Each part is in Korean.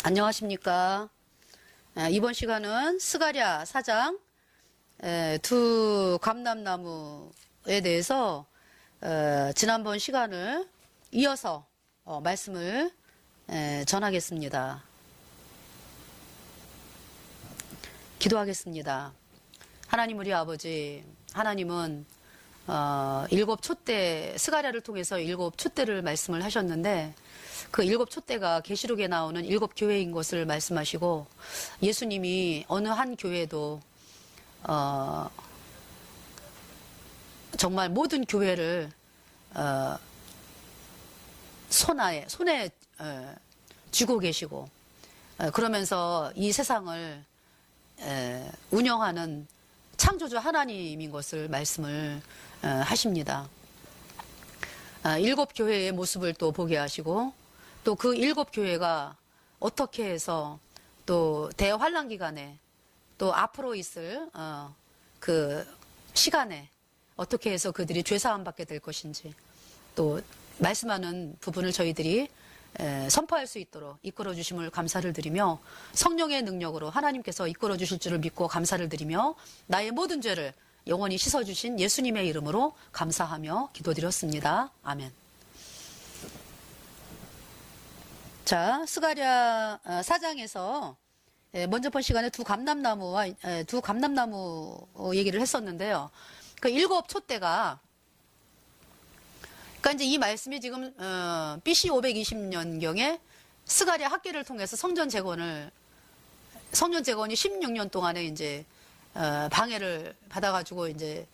안녕하십니까. 이번 시간은 스가랴 4장 두 감람나무에 대해서 지난번 시간을 이어서 말씀을 전하겠습니다. 기도하겠습니다. 하나님 우리 아버지, 하나님은 일곱 촛대, 스가랴를 통해서 일곱 촛대를 말씀을 하셨는데 그 일곱 촛대가 계시록에 나오는 일곱 교회인 것을 말씀하시고 예수님이 어느 한 교회도 정말 모든 교회를 손에 쥐고 계시고 그러면서 이 세상을 운영하는 창조주 하나님인 것을 말씀을 하십니다. 일곱 교회의 모습을 또 보게 하시고 또 그 일곱 교회가 어떻게 해서 또 대환란 기간에 또 앞으로 있을 그 시간에 어떻게 해서 그들이 죄사함 받게 될 것인지 또 말씀하는 부분을 저희들이 선포할 수 있도록 이끌어 주심을 감사를 드리며 성령의 능력으로 하나님께서 이끌어 주실 줄을 믿고 감사를 드리며 나의 모든 죄를 영원히 씻어주신 예수님의 이름으로 감사하며 기도드렸습니다. 아멘. 자, 스가랴 4장에서 먼저 본 시간에 두 감람나무 얘기를 했었는데요. 그 일곱 촛대가 그러니까 이제 이 말씀이 지금 BC 520년경에 스가랴 학계를 통해서 성전 재건이 16년 동안에 이제 방해를 받아가지고 이제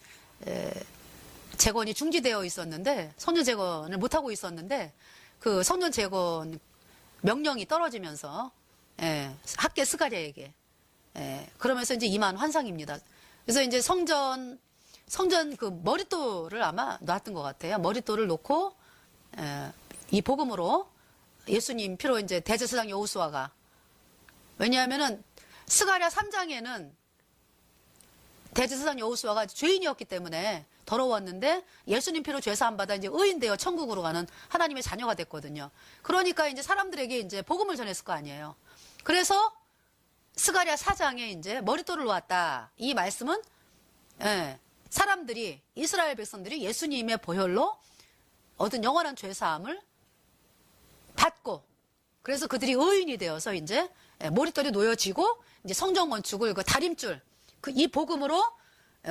재건이 중지되어 있었는데 성전 재건을 못 하고 있었는데 그 성전 재건 명령이 떨어지면서 학계 스가랴에게 그러면서 이제 임한 환상입니다. 그래서 이제 성전 그 머릿돌을 아마 놨던 것 같아요. 머릿돌을 놓고 이 복음으로 예수님 피로 이제 대제사장 여호수아가 왜냐하면은 스가랴 3장에는 대제사장 여호수아가 죄인이었기 때문에 더러웠는데 예수님 피로 죄사함 받아 이제 의인 되어 천국으로 가는 하나님의 자녀가 됐거든요. 그러니까 이제 사람들에게 이제 복음을 전했을 거 아니에요. 그래서 스가랴 4장에 이제 머릿돌을 놓았다. 이 말씀은 사람들이 이스라엘 백성들이 예수님의 보혈로 얻은 영원한 죄사함을 받고 그래서 그들이 의인이 되어서 이제 머릿돌이 놓여지고 이제 성전 건축을 그 다림줄 이 복음으로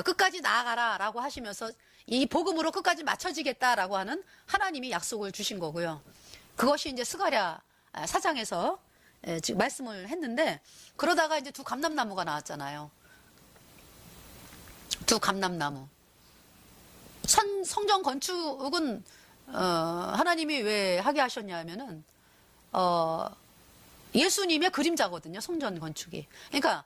끝까지 나아가라라고 하시면서 이 복음으로 끝까지 맞춰지겠다라고 하는 하나님이 약속을 주신 거고요. 그것이 이제 스가랴 4장에서 지금 말씀을 했는데 그러다가 이제 두 감람나무가 나왔잖아요. 두 감람나무. 성전 건축은 하나님이 왜 하게 하셨냐면은 예수님의 그림자거든요. 성전 건축이. 그러니까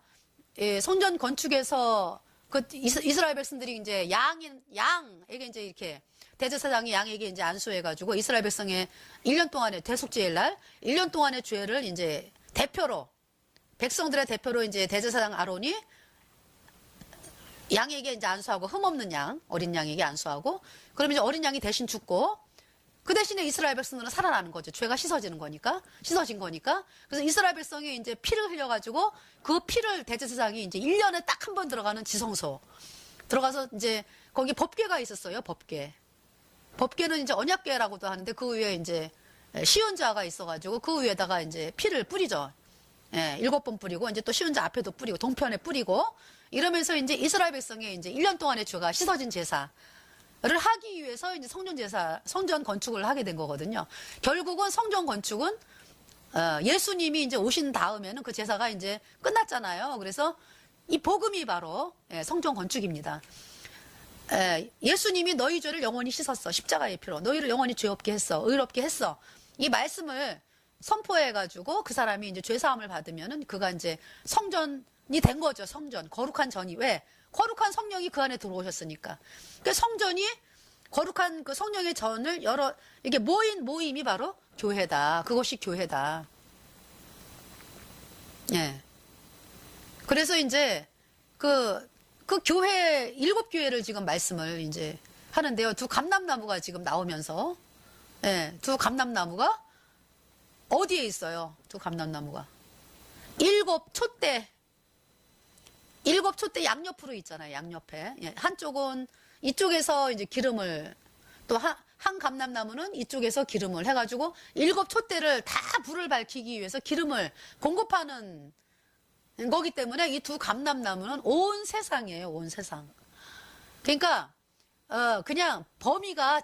성전 건축에서 그 이스라엘 백성들이 이제 양에게 이제 이렇게 대제사장이 양에게 이제 안수해가지고 이스라엘 백성의 1년 동안의 대속죄일 날 1년 동안의 죄를 이제 대표로 백성들의 대표로 이제 대제사장 아론이 양에게 이제 안수하고 흠없는 양 어린 양에게 안수하고 그러면 이제 어린 양이 대신 죽고 그 대신에 이스라엘 백성들은 살아나는 거죠. 죄가 씻어진 거니까. 그래서 이스라엘 백성이 이제 피를 흘려가지고 그 피를 대제사장이 이제 1년에 딱 한 번 들어가는 지성소. 들어가서 이제 거기 법궤가 있었어요. 법궤는 이제 언약궤라고도 하는데 그 위에 이제 시온자가 있어가지고 그 위에다가 이제 피를 뿌리죠. 7번 뿌리고 이제 또 시온자 앞에도 뿌리고 동편에 뿌리고 이러면서 이제 이스라엘 백성의 이제 1년 동안의 죄가 씻어진 제사. 를 하기 위해서 이제 성전 건축을 하게 된 거거든요. 결국은 성전 건축은 예수님이 이제 오신 다음에는 그 제사가 이제 끝났잖아요. 그래서 이 복음이 바로 성전 건축입니다. 예수님이 너희 죄를 영원히 씻었어. 십자가의 피로. 너희를 영원히 죄 없게 했어. 의롭게 했어. 이 말씀을 선포해가지고 그 사람이 이제 죄사함을 받으면은 그가 이제 성전이 된 거죠. 성전. 거룩한 전이. 왜? 거룩한 성령이 그 안에 들어오셨으니까. 그러니까 성전이 거룩한 그 성령의 전을 이게 모임이 바로 교회다. 그것이 교회다. 그래서 이제 그 교회, 일곱 교회를 지금 말씀을 이제 하는데요. 두 감람나무가 지금 나오면서, 두 감람나무가 어디에 있어요? 두 감람나무가. 일곱 촛대 양옆으로 있잖아요. 양옆에. 예, 한쪽은 이쪽에서 이제 기름을 또 한 감람나무는 이쪽에서 기름을 해가지고 일곱 촛대를 다 불을 밝히기 위해서 기름을 공급하는 거기 때문에 이 두 감람나무는 온 세상이에요. 온 세상. 그러니까 그냥 범위가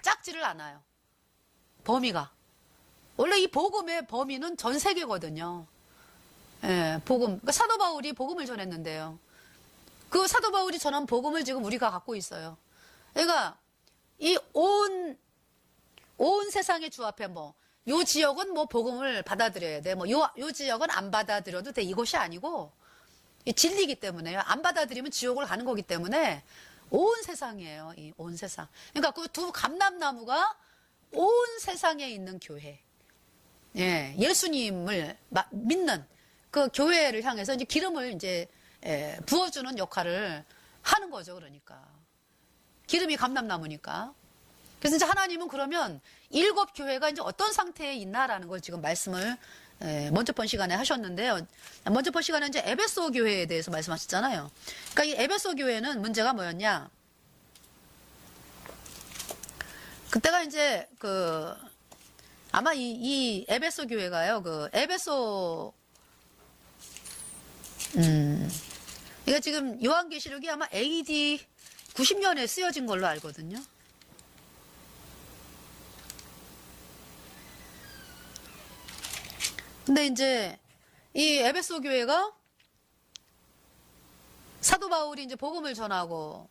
작지를 않아요. 범위가. 원래 이 복음의 범위는 전 세계거든요. 예, 복음. 그러니까 사도 바울이 복음을 전했는데요. 그 사도 바울이 전한 복음을 지금 우리가 갖고 있어요. 그러니까 이 온 세상의 주 앞에 요 지역은 복음을 받아들여야 돼. 요 지역은 안 받아들여도 돼. 이것이 아니고 이 진리이기 때문에요. 안 받아들이면 지옥을 가는 거기 때문에 온 세상이에요. 이 온 세상. 그러니까 그 두 감람나무가 온 세상에 있는 교회. 예, 예수님을 믿는 그 교회를 향해서 이제 기름을 이제 부어주는 역할을 하는 거죠. 그러니까 기름이 감람나무니까. 그래서 이제 하나님은 그러면 일곱 교회가 이제 어떤 상태에 있나라는 걸 지금 말씀을 먼저 번 시간에 하셨는데요. 먼저 번 시간에 이제 에베소 교회에 대해서 말씀하셨잖아요. 그러니까 이 에베소 교회는 문제가 뭐였냐? 그때가 이제 아마 이 에베소 교회가요. 에베소 이거 지금 요한계시록이 아마 AD 90년에 쓰여진 걸로 알거든요. 근데 이제 이 에베소 교회가 사도 바울이 이제 복음을 전하고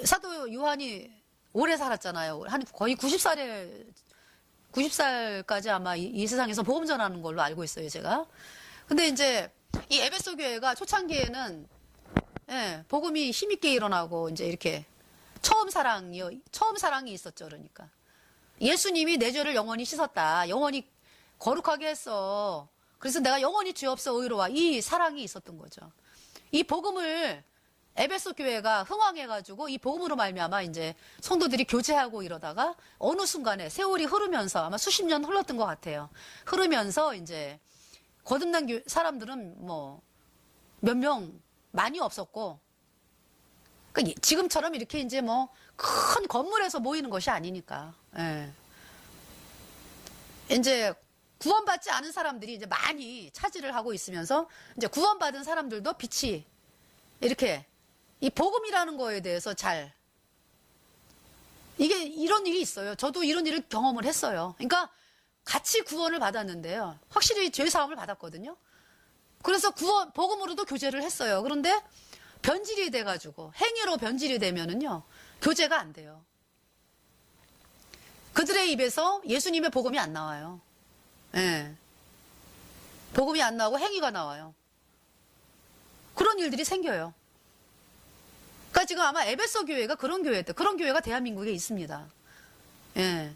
사도 요한이 오래 살았잖아요. 한 거의 90살까지 아마 이 세상에서 복음 전하는 걸로 알고 있어요, 제가. 근데 이제 이 에베소 교회가 초창기에는 복음이 힘있게 일어나고 이제 이렇게 처음 사랑이 있었죠. 그러니까 예수님이 내 죄를 영원히 씻었다. 영원히 거룩하게 했어. 그래서 내가 영원히 죄 없어 의로와. 이 사랑이 있었던 거죠. 이 복음을 에베소 교회가 흥왕해가지고 이 복음으로 말미암아 이제 성도들이 교제하고 이러다가 어느 순간에 세월이 흐르면서 아마 수십 년 흘렀던 것 같아요. 흐르면서 이제 거듭난 사람들은 몇 명 많이 없었고, 그러니까 지금처럼 이렇게 이제 큰 건물에서 모이는 것이 아니니까. 예. 이제 구원받지 않은 사람들이 이제 많이 차지를 하고 있으면서 이제 구원받은 사람들도 빛이 이렇게 이 복음이라는 거에 대해서 이게 이런 일이 있어요. 저도 이런 일을 경험을 했어요. 그러니까 같이 구원을 받았는데요. 확실히 죄사함을 받았거든요. 그래서 복음으로도 교제를 했어요. 그런데 변질이 돼가지고 행위로 변질이 되면은요, 교제가 안 돼요. 그들의 입에서 예수님의 복음이 안 나와요. 예. 복음이 안 나오고 행위가 나와요. 그런 일들이 생겨요. 그러니까 지금 아마 에베소 교회가 그런 교회가 대한민국에 있습니다. 예.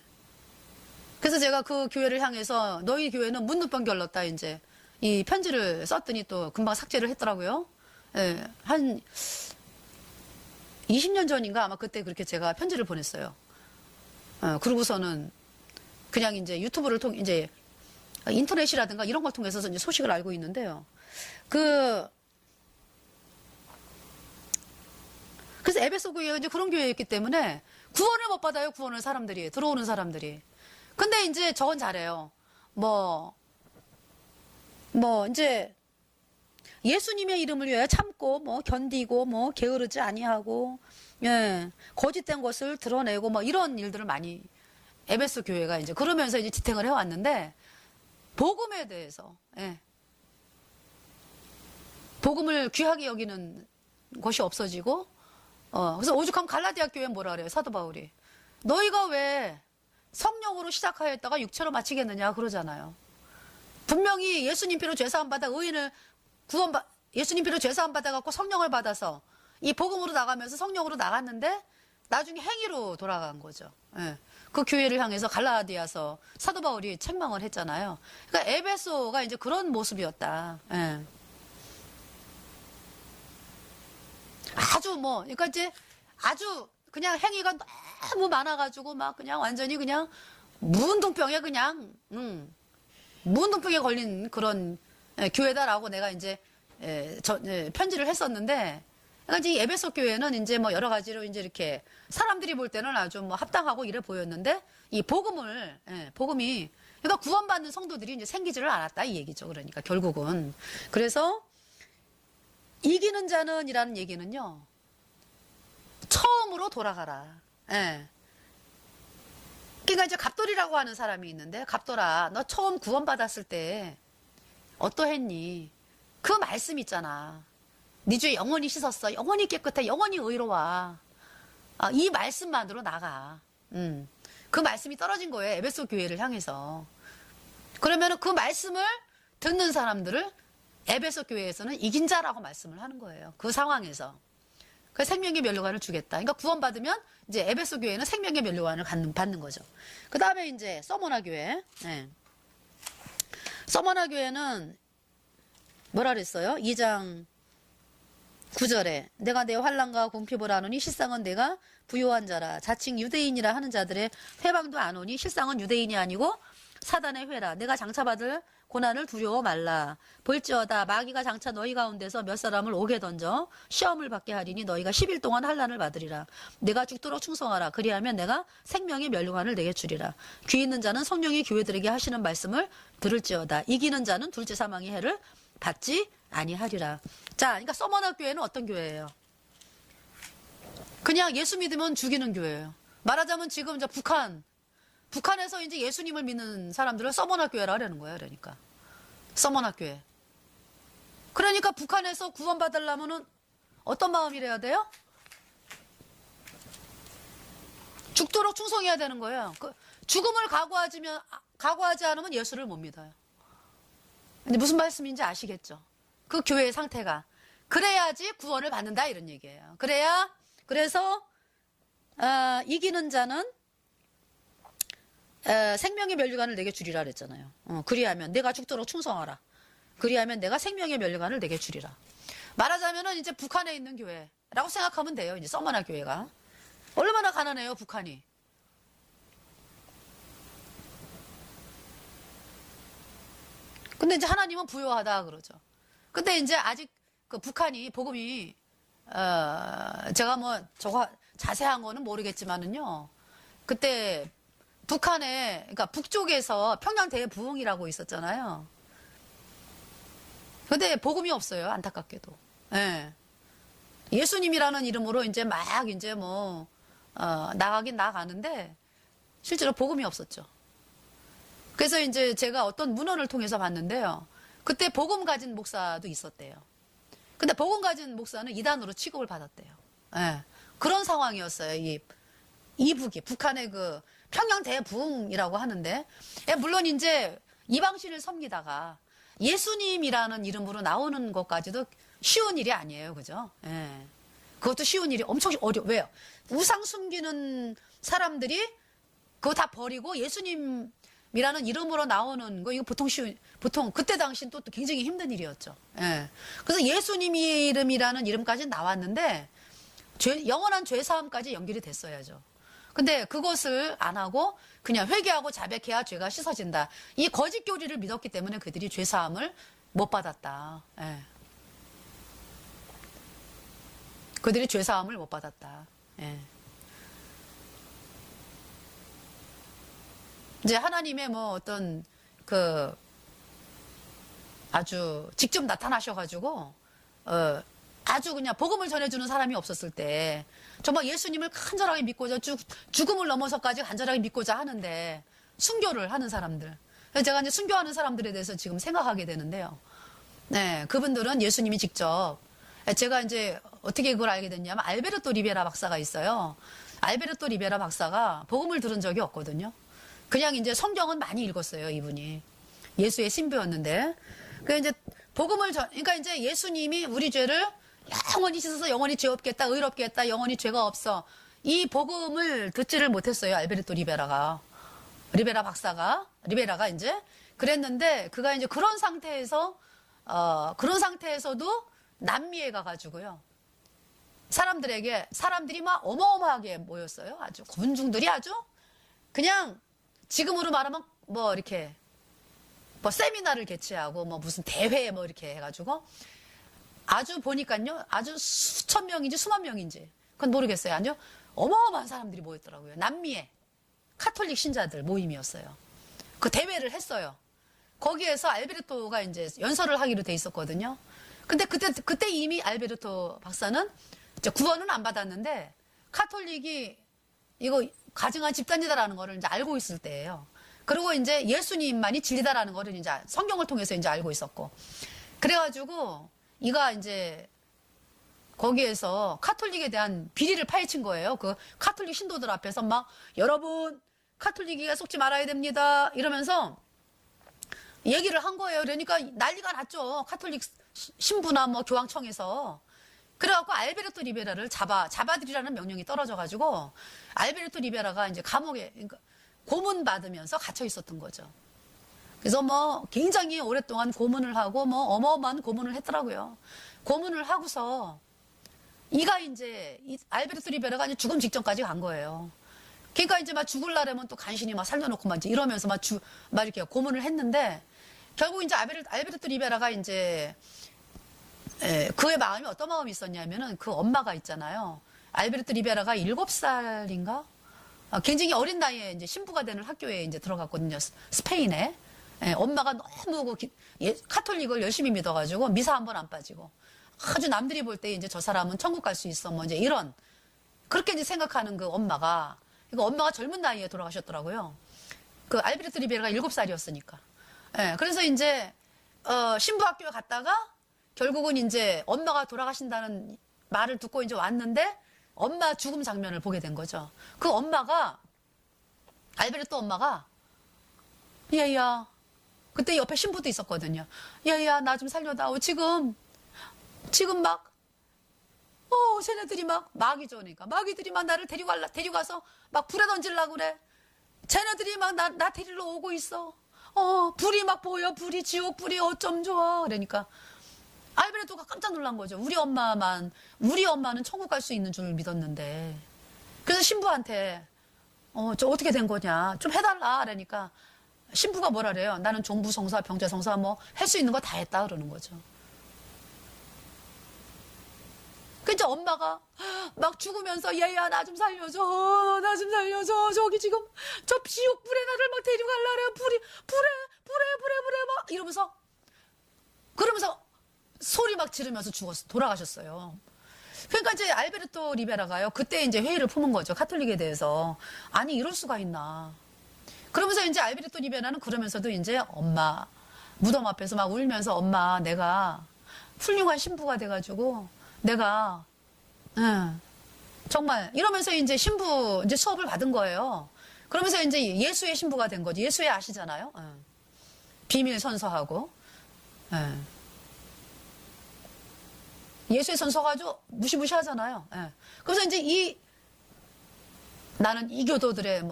그래서 제가 그 교회를 향해서 너희 교회는 문둥병 결렀다 이제 이 편지를 썼더니 또 금방 삭제를 했더라고요. 예. 한 20년 전인가 아마 그때 그렇게 제가 편지를 보냈어요. 그러고서는 그냥 이제 유튜브를 이제 인터넷이라든가 이런 걸 통해서 이제 소식을 알고 있는데요. 그래서 에베소 교회가 이제 그런 교회였기 때문에 구원을 못 받아요. 들어오는 사람들이. 근데 이제 저건 잘해요. 이제 예수님의 이름을 위하여 참고 견디고 게으르지 아니하고 거짓된 것을 드러내고 이런 일들을 많이 에베소 교회가 이제 그러면서 이제 지탱을 해왔는데 복음에 대해서 복음을 귀하게 여기는 것이 없어지고 그래서 오죽하면 갈라디아 교회는 뭐라 그래요? 사도 바울이 너희가 왜 성령으로 시작하였다가 육체로 마치겠느냐 그러잖아요. 분명히 예수님 피로 죄사함 받아 예수님 피로 죄사함 받아 갖고 성령을 받아서 이 복음으로 나가면서 성령으로 나갔는데 나중에 행위로 돌아간 거죠. 그 교회를 향해서 갈라디아서 사도 바울이 책망을 했잖아요. 그러니까 에베소가 이제 그런 모습이었다. 그러니까 이제 아주 그냥 행위가 너무 많아가지고 그냥 완전히 그냥 무운동병에 걸린 그런 교회다라고 내가 이제 편지를 했었는데, 그러니까 이 에베소 교회는 이제 뭐 여러 가지로 이제 이렇게 사람들이 볼 때는 아주 뭐 합당하고 이래 보였는데, 이 복음이 그러니까 구원받는 성도들이 이제 생기지를 않았다 이 얘기죠. 그러니까 결국은. 그래서 이기는 자는 이라는 얘기는요, 처음으로 돌아가라. 예. 그러니까 이제 갑돌이라고 하는 사람이 있는데, 갑돌아, 너 처음 구원받았을 때 어떠했니? 그 말씀 있잖아. 네 죄 영원히 씻었어. 영원히 깨끗해. 영원히 의로워. 이 말씀만으로 나가. 그 말씀이 떨어진 거예요. 에베소 교회를 향해서. 그러면은 그 말씀을 듣는 사람들을 에베소 교회에서는 이긴 자라고 말씀을 하는 거예요. 그 상황에서. 그 생명의 면류관을 주겠다. 그러니까 구원받으면 이제 에베소 교회는 생명의 면류관을 받는 거죠. 그 다음에 이제 서머나 교회. 서머나 교회는 뭐라 그랬어요? 2장 9절에 내가 내 환난과 궁핍을 아노니 실상은 내가 부요한 자라. 자칭 유대인이라 하는 자들의 회방도 안 오니 실상은 유대인이 아니고 사단의 회라. 내가 장차받을 고난을 두려워 말라. 볼지어다 마귀가 장차 너희 가운데서 몇 사람을 옥에 던져 시험을 받게 하리니 너희가 10일 동안 환난을 받으리라. 내가 죽도록 충성하라. 그리하면 내가 생명의 면류관을 내게 주리라. 귀 있는 자는 성령이 교회들에게 하시는 말씀을 들을지어다. 이기는 자는 둘째 사망의 해를 받지 아니하리라. 자, 그러니까 서머나 교회는 어떤 교회예요? 그냥 예수 믿으면 죽이는 교회예요. 말하자면 지금 이제 북한에서 이제 예수님을 믿는 사람들을 서머나 교회라 하려는 거예요. 그러니까 서머나 교회. 그러니까 북한에서 구원받으려면은 어떤 마음이래야 돼요? 죽도록 충성해야 되는 거예요. 그 죽음을 각오하지 않으면 예수를 못 믿어요. 근데 무슨 말씀인지 아시겠죠? 그 교회의 상태가. 그래야지 구원을 받는다 이런 얘기예요. 그래서 이기는 자는 생명의 면류관을 내게 주리라 그랬잖아요. 그리하면 내가 죽도록 충성하라. 그리하면 내가 생명의 면류관을 내게 주리라. 말하자면은 이제 북한에 있는 교회라고 생각하면 돼요. 이제 서머나 교회가. 얼마나 가난해요, 북한이. 근데 이제 하나님은 부요하다 그러죠. 근데 이제 아직 그 북한이 복음이 제가 뭐 저거 자세한 거는 모르겠지만은요. 그때 북한에 그러니까 북쪽에서 평양 대부흥이라고 있었잖아요. 근데 복음이 없어요. 안타깝게도. 예. 예수님이라는 이름으로 이제 막 이제 뭐 나가긴 나가는데 실제로 복음이 없었죠. 그래서 이제 제가 어떤 문헌을 통해서 봤는데요. 그때 복음 가진 목사도 있었대요. 근데 복음 가진 목사는 이단으로 취급을 받았대요. 예. 그런 상황이었어요. 이북이 북한의 그 평양 대부흥이라고 하는데, 물론 이제 이방신을 섬기다가 예수님이라는 이름으로 나오는 것까지도 쉬운 일이 아니에요. 그죠? 예. 그것도 쉬운 일이 엄청 왜요? 우상 숨기는 사람들이 그거 다 버리고 예수님이라는 이름으로 나오는 거, 이거 보통 그때 당시는 또 굉장히 힘든 일이었죠. 예. 그래서 예수님 이름이라는 이름까지 나왔는데, 영원한 죄사함까지 연결이 됐어야죠. 근데 그것을 안 하고 그냥 회개하고 자백해야 죄가 씻어진다. 이 거짓 교리를 믿었기 때문에 그들이 죄사함을 못 받았다. 예. 그들이 죄사함을 못 받았다. 예. 이제 하나님의 뭐 어떤 그 아주 직접 나타나셔가지고 아주 그냥 복음을 전해주는 사람이 없었을 때 정말 예수님을 간절하게 믿고자 죽음을 넘어서까지 간절하게 믿고자 하는데 순교를 하는 사람들. 그래서 제가 이제 순교하는 사람들에 대해서 지금 생각하게 되는데요. 네, 그분들은 예수님이 직접 제가 이제 어떻게 그걸 알게 됐냐면 알베르토 리베라 박사가 있어요. 알베르토 리베라 박사가 복음을 들은 적이 없거든요. 그냥 이제 성경은 많이 읽었어요, 이분이. 예수의 신부였는데. 그 이제 그러니까 이제 예수님이 우리 죄를 영원히 씻어서 영원히 죄 없겠다, 의롭게 했다, 영원히 죄가 없어. 이 복음을 듣지를 못했어요, 알베르토 리베라가. 리베라가 이제 그랬는데, 그가 이제 그런 상태에서도 남미에 가가지고요. 사람들이 막 어마어마하게 모였어요. 아주 군중들이 아주 그냥 지금으로 말하면 뭐 이렇게 뭐 세미나를 개최하고 뭐 무슨 대회 뭐 이렇게 해가지고 아주 보니까요 아주 수천 명인지 수만 명인지 그건 모르겠어요. 아주 어마어마한 사람들이 모였더라고요. 남미의 카톨릭 신자들 모임이었어요. 그 대회를 했어요. 거기에서 알베르토가 이제 연설을 하기로 돼 있었거든요. 근데 그때 이미 알베르토 박사는 이제 구원은 안 받았는데 카톨릭이 이거 가증한 집단이다라는 거를 이제 알고 있을 때예요. 그리고 이제 예수님만이 진리다라는 거를 이제 성경을 통해서 이제 알고 있었고. 그래가지고 이가 이제 거기에서 카톨릭에 대한 비리를 파헤친 거예요. 그 카톨릭 신도들 앞에서 막 여러분 카톨릭에 속지 말아야 됩니다 이러면서 얘기를 한 거예요. 그러니까 난리가 났죠. 카톨릭 신부나 뭐 교황청에서. 그래갖고 알베르토 리베라를 잡아들이라는 명령이 떨어져가지고 알베르토 리베라가 이제 감옥에 그러니까 고문 받으면서 갇혀 있었던 거죠. 그래서 뭐 굉장히 오랫동안 고문을 하고 뭐 어마어마한 고문을 했더라고요. 고문을 하고서 이가 이제 알베르토 리베라가 이제 죽음 직전까지 간 거예요. 그러니까 이제 막 죽을라면 또 간신히 막 살려놓고 막 이제 이러면서 막 이렇게 고문을 했는데 결국 이제 알베르토 리베라가 이제 그의 마음이 어떤 마음이 있었냐면은 그 엄마가 있잖아요. 알베르토 리베라가 7살인가? 굉장히 어린 나이에 이제 신부가 되는 학교에 이제 들어갔거든요. 스페인에. 엄마가 너무 카톨릭을 열심히 믿어가지고 미사 한 번 안 빠지고 아주 남들이 볼 때 이제 저 사람은 천국 갈 수 있어. 뭐 이제 이런 그렇게 이제 생각하는 그 엄마가 그러니까 엄마가 젊은 나이에 돌아가셨더라고요. 그 알베르토 리베라가 7살이었으니까. 그래서 이제 신부 학교에 갔다가 결국은 이제 엄마가 돌아가신다는 말을 듣고 이제 왔는데 엄마 죽음 장면을 보게 된 거죠. 그 엄마가 알베르토 엄마가 얘야 그때 옆에 신부도 있었거든요. 얘야 나 좀 살려다오. 지금 막 쟤네들이 막 마귀죠. 그러니까 마귀들이 막 나를 데려가서 막 불에 던지려고 그래. 쟤네들이 막 나 데리러 오고 있어. 불이 막 보여. 불이 지옥 불이 어쩜 좋아. 그러니까 알베르토가 깜짝 놀란 거죠. 우리 엄마는 천국 갈 수 있는 줄 믿었는데. 그래서 신부한테 저 어떻게 된 거냐 좀 해달라. 그러니까 신부가 뭐라 그래요. 나는 종부성사 병자성사 뭐 할 수 있는 거 다 했다 그러는 거죠. 그래서 엄마가 막 죽으면서 얘야 나 좀 살려줘. 나 좀 살려줘. 저기 지금 저 지옥 불에 나를 막 데려갈라 그래요. 불에 막 이러면서 그러면서 소리 막 지르면서 돌아가셨어요. 그러니까 이제 알베르토 리베라가요. 그때 이제 회의를 품은 거죠. 카톨릭에 대해서. 아니 이럴 수가 있나. 그러면서 이제 알베르토 리베라는 그러면서도 이제 엄마 무덤 앞에서 막 울면서 엄마 내가 훌륭한 신부가 돼가지고 내가 정말 이러면서 이제 신부 이제 수업을 받은 거예요. 그러면서 이제 예수의 신부가 된 거죠. 예수의 아시잖아요. 비밀 선서하고 예수의 선서가 아주 무시무시하잖아요. 그래서 이제 나는 이 교도들의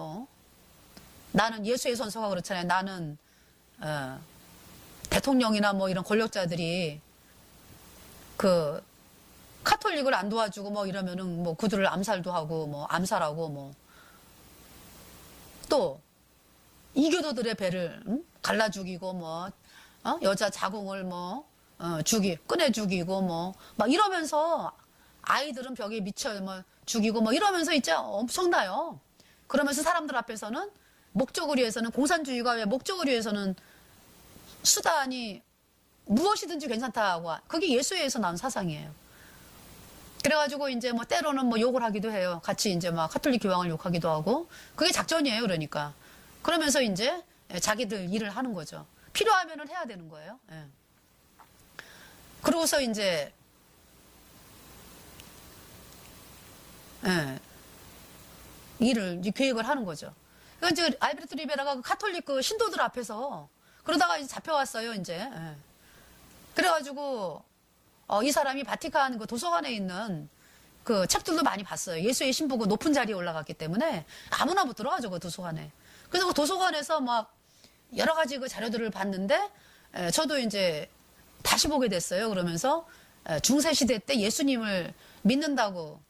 나는 예수의 선서가 그렇잖아요. 나는 대통령이나 뭐 이런 권력자들이 그 카톨릭을 안 도와주고 뭐 이러면은 뭐 그들을 암살도 하고 뭐 암살하고 뭐 또 이교도들의 배를 갈라 죽이고 뭐 여자 자궁을 뭐 꺼내 죽이고 뭐 막 이러면서 아이들은 벽에 미쳐 뭐 죽이고 뭐 이러면서 이제 엄청나요. 그러면서 사람들 앞에서는 목적을 위해서는 공산주의가 왜 목적을 위해서는 수단이 무엇이든지 괜찮다고 그게 예수에서 나온 사상이에요. 그래가지고 이제 뭐 때로는 뭐 욕을 하기도 해요. 같이 이제 막 카톨릭 교황을 욕하기도 하고 그게 작전이에요. 그러니까 그러면서 이제 자기들 일을 하는 거죠. 필요하면은 해야 되는 거예요. 그러고서 이제 계획을 하는 거죠. 그러니까 이제 알베르토 리베라가 그 카톨릭 그 신도들 앞에서 그러다가 이제 잡혀왔어요. 이제 그래가지고 이 사람이 바티칸 그 도서관에 있는 그 책들도 많이 봤어요. 예수의 신부가 높은 자리에 올라갔기 때문에 아무나 못 들어가죠, 그 도서관에. 그래서 그 도서관에서 막 여러 가지 그 자료들을 봤는데 저도 이제 다시 보게 됐어요. 그러면서 중세시대 때 예수님을 믿는다고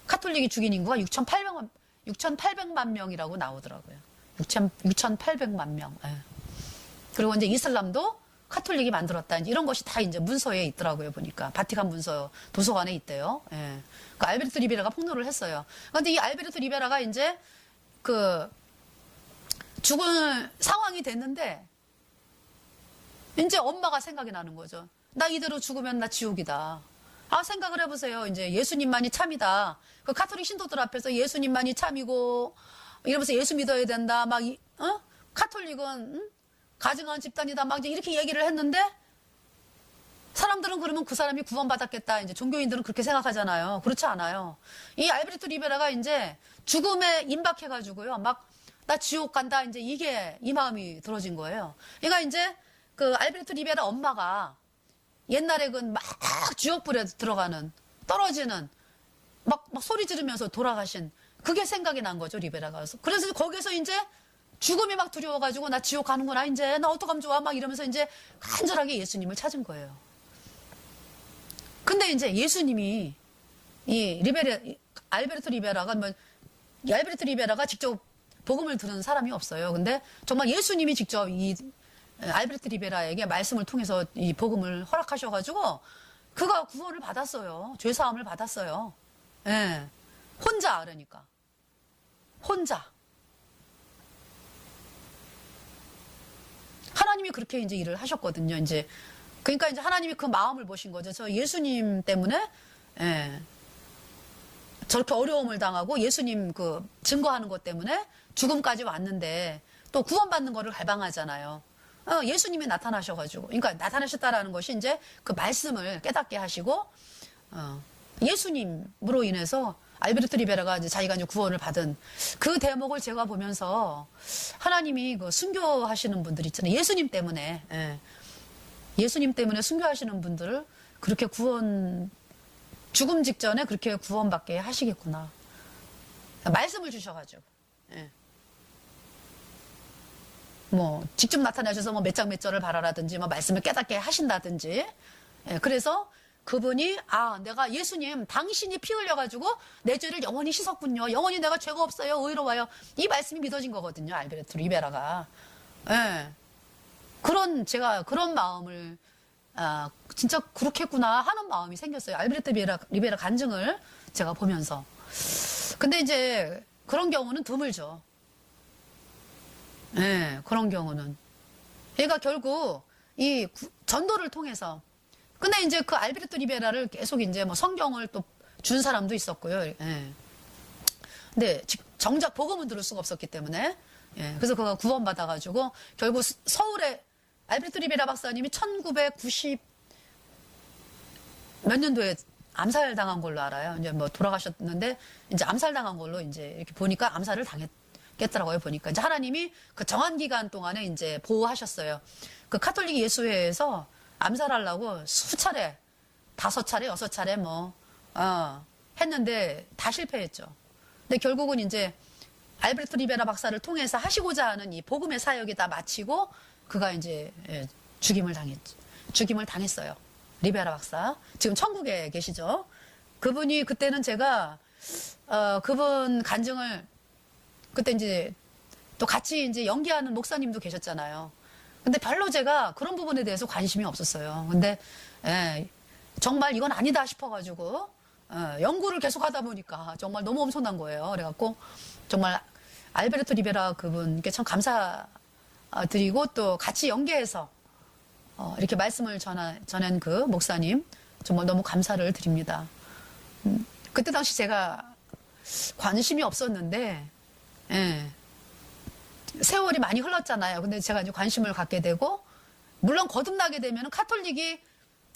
카톨릭이 죽인 인구가 6,800만 명이라고 나오더라고요. 6,800만 명. 그리고 이제 이슬람도 카톨릭이 만들었다. 이제 이런 것이 다 이제 문서에 있더라고요, 보니까. 바티칸 문서 도서관에 있대요. 예. 그 알베르토 리베라가 폭로를 했어요. 그런데 이 알베르토 리베라가 이제 그 죽을 상황이 됐는데 이제 엄마가 생각이 나는 거죠. 나 이대로 죽으면 나 지옥이다. 아, 생각을 해보세요. 이제 예수님만이 참이다. 그 카톨릭 신도들 앞에서 예수님만이 참이고 이러면서 예수 믿어야 된다. 막 카톨릭은 가증한 집단이다. 막 이제 이렇게 얘기를 했는데 사람들은 그러면 그 사람이 구원받았겠다. 이제 종교인들은 그렇게 생각하잖아요. 그렇지 않아요. 이 알베르토 리베라가 이제 죽음에 임박해가지고요. 막 나 지옥 간다. 이제 이게 이 마음이 들어진 거예요. 그러니까 이제 그 알베르토 리베라 엄마가 옛날에 그 막 지옥불에 들어가는 떨어지는 막 소리 지르면서 돌아가신 그게 생각이 난 거죠, 리베라가. 그래서 거기서 이제 죽음이 막 두려워가지고 나 지옥 가는구나 이제 나 어떡하면 좋아 막 이러면서 이제 간절하게 예수님을 찾은 거예요. 근데 이제 예수님이 알베르토 리베라가 이 알베르토 리베라가 직접 복음을 들은 사람이 없어요. 근데 정말 예수님이 직접 이 알베르토 리베라에게 말씀을 통해서 이 복음을 허락하셔가지고 그가 구원을 받았어요. 죄사함을 받았어요. 예. 혼자 그러니까. 혼자. 하나님이 그렇게 이제 일을 하셨거든요. 이제 그러니까 이제 하나님이 그 마음을 보신 거죠. 저 예수님 때문에 저렇게 어려움을 당하고 예수님 그 증거하는 것 때문에 죽음까지 왔는데 또 구원받는 거를 갈망하잖아요. 예수님이 나타나셔가지고, 그러니까 나타나셨다라는 것이 이제 그 말씀을 깨닫게 하시고, 예수님으로 인해서 알베르토 리베라가 이제 자기가 이제 구원을 받은 그 대목을 제가 보면서 하나님이 그 순교하시는 분들 있잖아요. 예수님 때문에, 예수님 때문에 순교하시는 분들을 그렇게 죽음 직전에 그렇게 구원받게 하시겠구나. 말씀을 주셔가지고, 뭐 직접 나타나셔서 뭐 몇 장 몇 절을 바라라든지 뭐 말씀을 깨닫게 하신다든지 그래서 그분이 내가 예수님 당신이 피 흘려가지고 내 죄를 영원히 씻었군요. 영원히 내가 죄가 없어요. 의로워요. 이 말씀이 믿어진 거거든요. 알베르토 리베라가. 제가 그런 마음을 진짜 그렇겠구나 하는 마음이 생겼어요. 알베르토 리베라 간증을 제가 보면서. 근데 이제 그런 경우는 드물죠. 그런 경우는. 그러니까 결국 이 전도를 통해서. 근데 이제 그 알베르토 리베라를 계속 이제 뭐 성경을 또 준 사람도 있었고요. 근데 정작 복음은 들을 수가 없었기 때문에. 그래서 그가 구원받아가지고 결국 서울에 알베르토 리베라 박사님이 1990 몇 년도에 암살당한 걸로 알아요. 이제 뭐 돌아가셨는데 이제 암살당한 걸로 이제 이렇게 보니까 암살을 당했겠더라고요. 보니까 이제 하나님이 그 정한 기간 동안에 이제 보호하셨어요. 그 카톨릭 예수회에서 암살하려고 수차례, 5차례, 6차례 했는데 다 실패했죠. 근데 결국은 이제 알베르토 리베라 박사를 통해서 하시고자 하는 이 복음의 사역이 다 마치고 그가 이제 죽임을 당했어요. 리베라 박사. 지금 천국에 계시죠. 그분이 그때는 제가 그분 간증을 그때 이제 또 같이 이제 연기하는 목사님도 계셨잖아요. 근데 별로 제가 그런 부분에 대해서 관심이 없었어요. 근데 정말 이건 아니다 싶어가지고 연구를 계속 하다 보니까 정말 너무 엄청난 거예요. 그래갖고 정말 알베르토 리베라 그분께 참 감사드리고 또 같이 연계해서 이렇게 말씀을 전한 그 목사님 정말 너무 감사를 드립니다. 그때 당시 제가 관심이 없었는데 세월이 많이 흘렀잖아요. 근데 제가 이제 관심을 갖게 되고 물론 거듭나게 되면 카톨릭이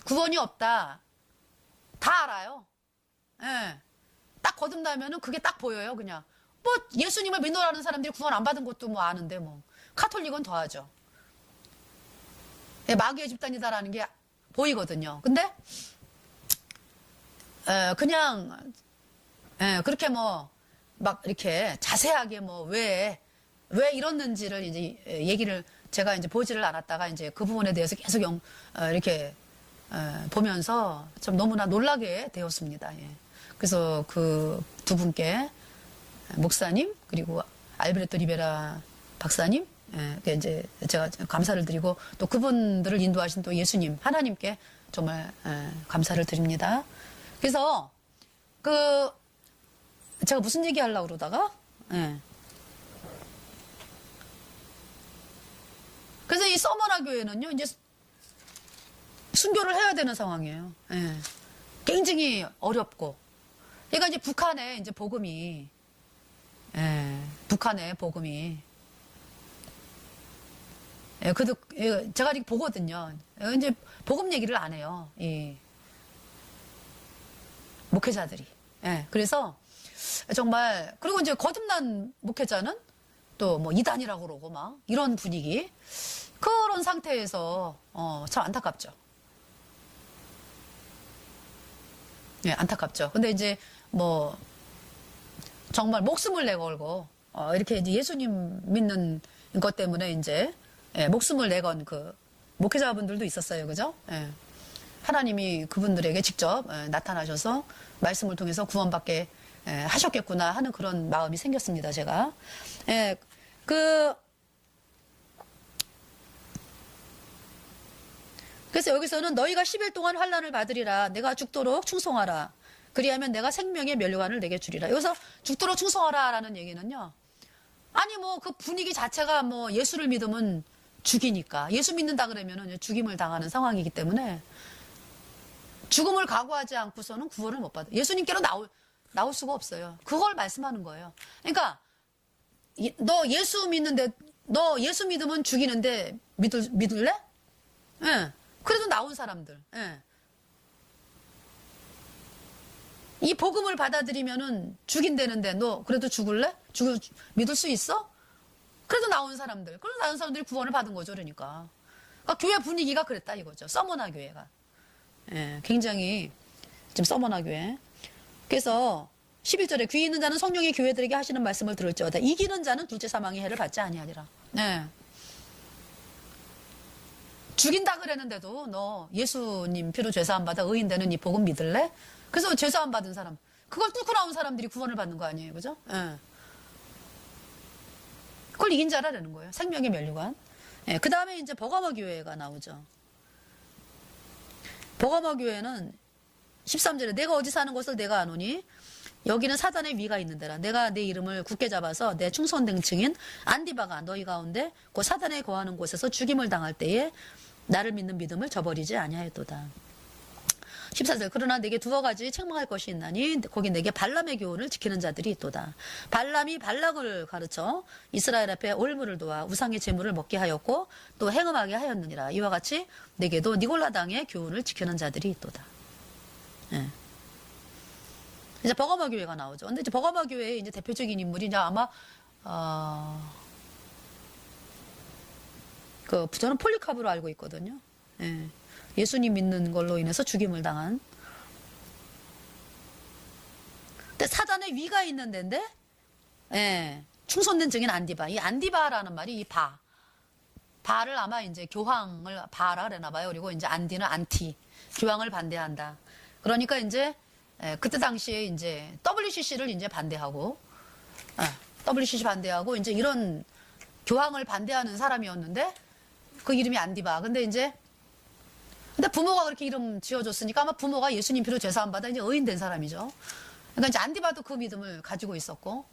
구원이 없다. 다 알아요. 딱 거듭나면은 그게 딱 보여요. 그냥 뭐 예수님을 믿노라는 사람들이 구원 안 받은 것도 뭐 아는데 뭐 카톨릭은 더하죠. 마귀의 집단이다라는 게 보이거든요. 근데 그냥 그렇게 뭐 막 이렇게 자세하게 뭐 왜 이렇는지를 이제 얘기를 제가 이제 보지를 않았다가 이제 그 부분에 대해서 계속 이렇게 보면서 좀 너무나 놀라게 되었습니다. 그래서 그 두 분께 목사님 그리고 알베르토 리베라 박사님 이제 제가 감사를 드리고 또 그분들을 인도하신 또 예수님, 하나님께 정말 감사를 드립니다. 그래서 제가 무슨 얘기 하려고 그러다가 그래서 이 서머나 교회는요 이제 순교를 해야 되는 상황이에요. 굉장히 어렵고, 그러니까 이제 북한에 이제 복음이 그래도 제가 이렇게 보거든요. 이제 복음 얘기를 안 해요. 이 목회자들이. 그래서 정말, 그리고 이제 거듭난 목회자는 또 뭐 이단이라고 그러고 막 이런 분위기, 그런 상태에서 참 안타깝죠. 안타깝죠. 근데 이제 뭐 정말 목숨을 내걸고 이렇게 이제 예수님 믿는 것 때문에 이제 목숨을 내건 그 목회자분들도 있었어요. 그죠? 하나님이 그분들에게 직접 나타나셔서 말씀을 통해서 구원받게 하셨겠구나 하는 그런 마음이 생겼습니다. 제가. 그래서 여기서는 너희가 10일 동안 환난을 받으리라. 내가 죽도록 충성하라. 그리하면 내가 생명의 면류관을 내게 주리라. 여기서 죽도록 충성하라라는 얘기는요. 아니 뭐 그 분위기 자체가 뭐 예수를 믿으면 죽이니까, 예수 믿는다 그러면은 죽임을 당하는 상황이기 때문에 죽음을 각오하지 않고서는 구원을 못 받아. 예수님께로 나올 수가 없어요. 그걸 말씀하는 거예요. 그러니까 너 예수 믿으면 죽이는데 믿을래? 그래도 나온 사람들. 이 복음을 받아들이면은 죽인다는데 너 그래도 죽을래? 믿을 수 있어? 그래도 나온 사람들. 그래도 나온 사람들이 구원을 받은 거죠. 그러니까 교회 분위기가 그랬다 이거죠. 서머나 교회가. 굉장히 지금 서머나 교회. 그래서 11절에 귀 있는 자는 성령이 교회들에게 하시는 말씀을 들을지어다. 이기는 자는 둘째 사망의 해를 받지 아니하리라. 죽인다 그랬는데도 너 예수님 피로 죄사함 받아 의인 되는 이 복음 믿을래? 그래서 죄사함 받은 사람, 그걸 뚫고 나온 사람들이 구원을 받는 거 아니에요. 그죠? 그걸 이긴 자라는 거예요. 생명의 면류관. 그 다음에 이제 버가모 교회가 나오죠. 버가모 교회는 13절에 내가 어디 사는 것을 내가 아노니 여기는 사단의 위가 있는 데라. 내가 내 이름을 굳게 잡아서 내 충성등층인 안디바가 너희 가운데 그 사단에 거하는 곳에서 죽임을 당할 때에 나를 믿는 믿음을 저버리지 아니하였도다. 14절 그러나 내게 두어 가지 책망할 것이 있나니 거기 내게 발람의 교훈을 지키는 자들이 있도다. 발람이 발락을 가르쳐 이스라엘 앞에 올무를 도와 우상의 제물을 먹게 하였고 또 행음하게 하였느니라. 이와 같이 내게도 니골라당의 교훈을 지키는 자들이 있도다. 이제 버가모 교회가 나오죠. 근데 이제 버가모 교회의 이제 대표적인 인물이 이제 아마 저는 폴리카브로 알고 있거든요. 예수님 믿는 걸로 인해서 죽임을 당한. 근데 사단의 위가 있는 데인데, 충성된 증인 안디바. 이 안디바라는 말이 이 바를 아마 이제 교황을 바라 그러나 봐요. 그리고 이제 안디는 안티. 교황을 반대한다. 그러니까 이제 그때 당시에 이제 WCC를 이제 반대하고, WCC 반대하고 이제 이런 교황을 반대하는 사람이었는데 그 이름이 안디바. 근데 부모가 그렇게 이름 지어줬으니까 아마 부모가 예수님 피로 죄사함 받아 이제 의인된 사람이죠. 그러니까 이제 안디바도 그 믿음을 가지고 있었고,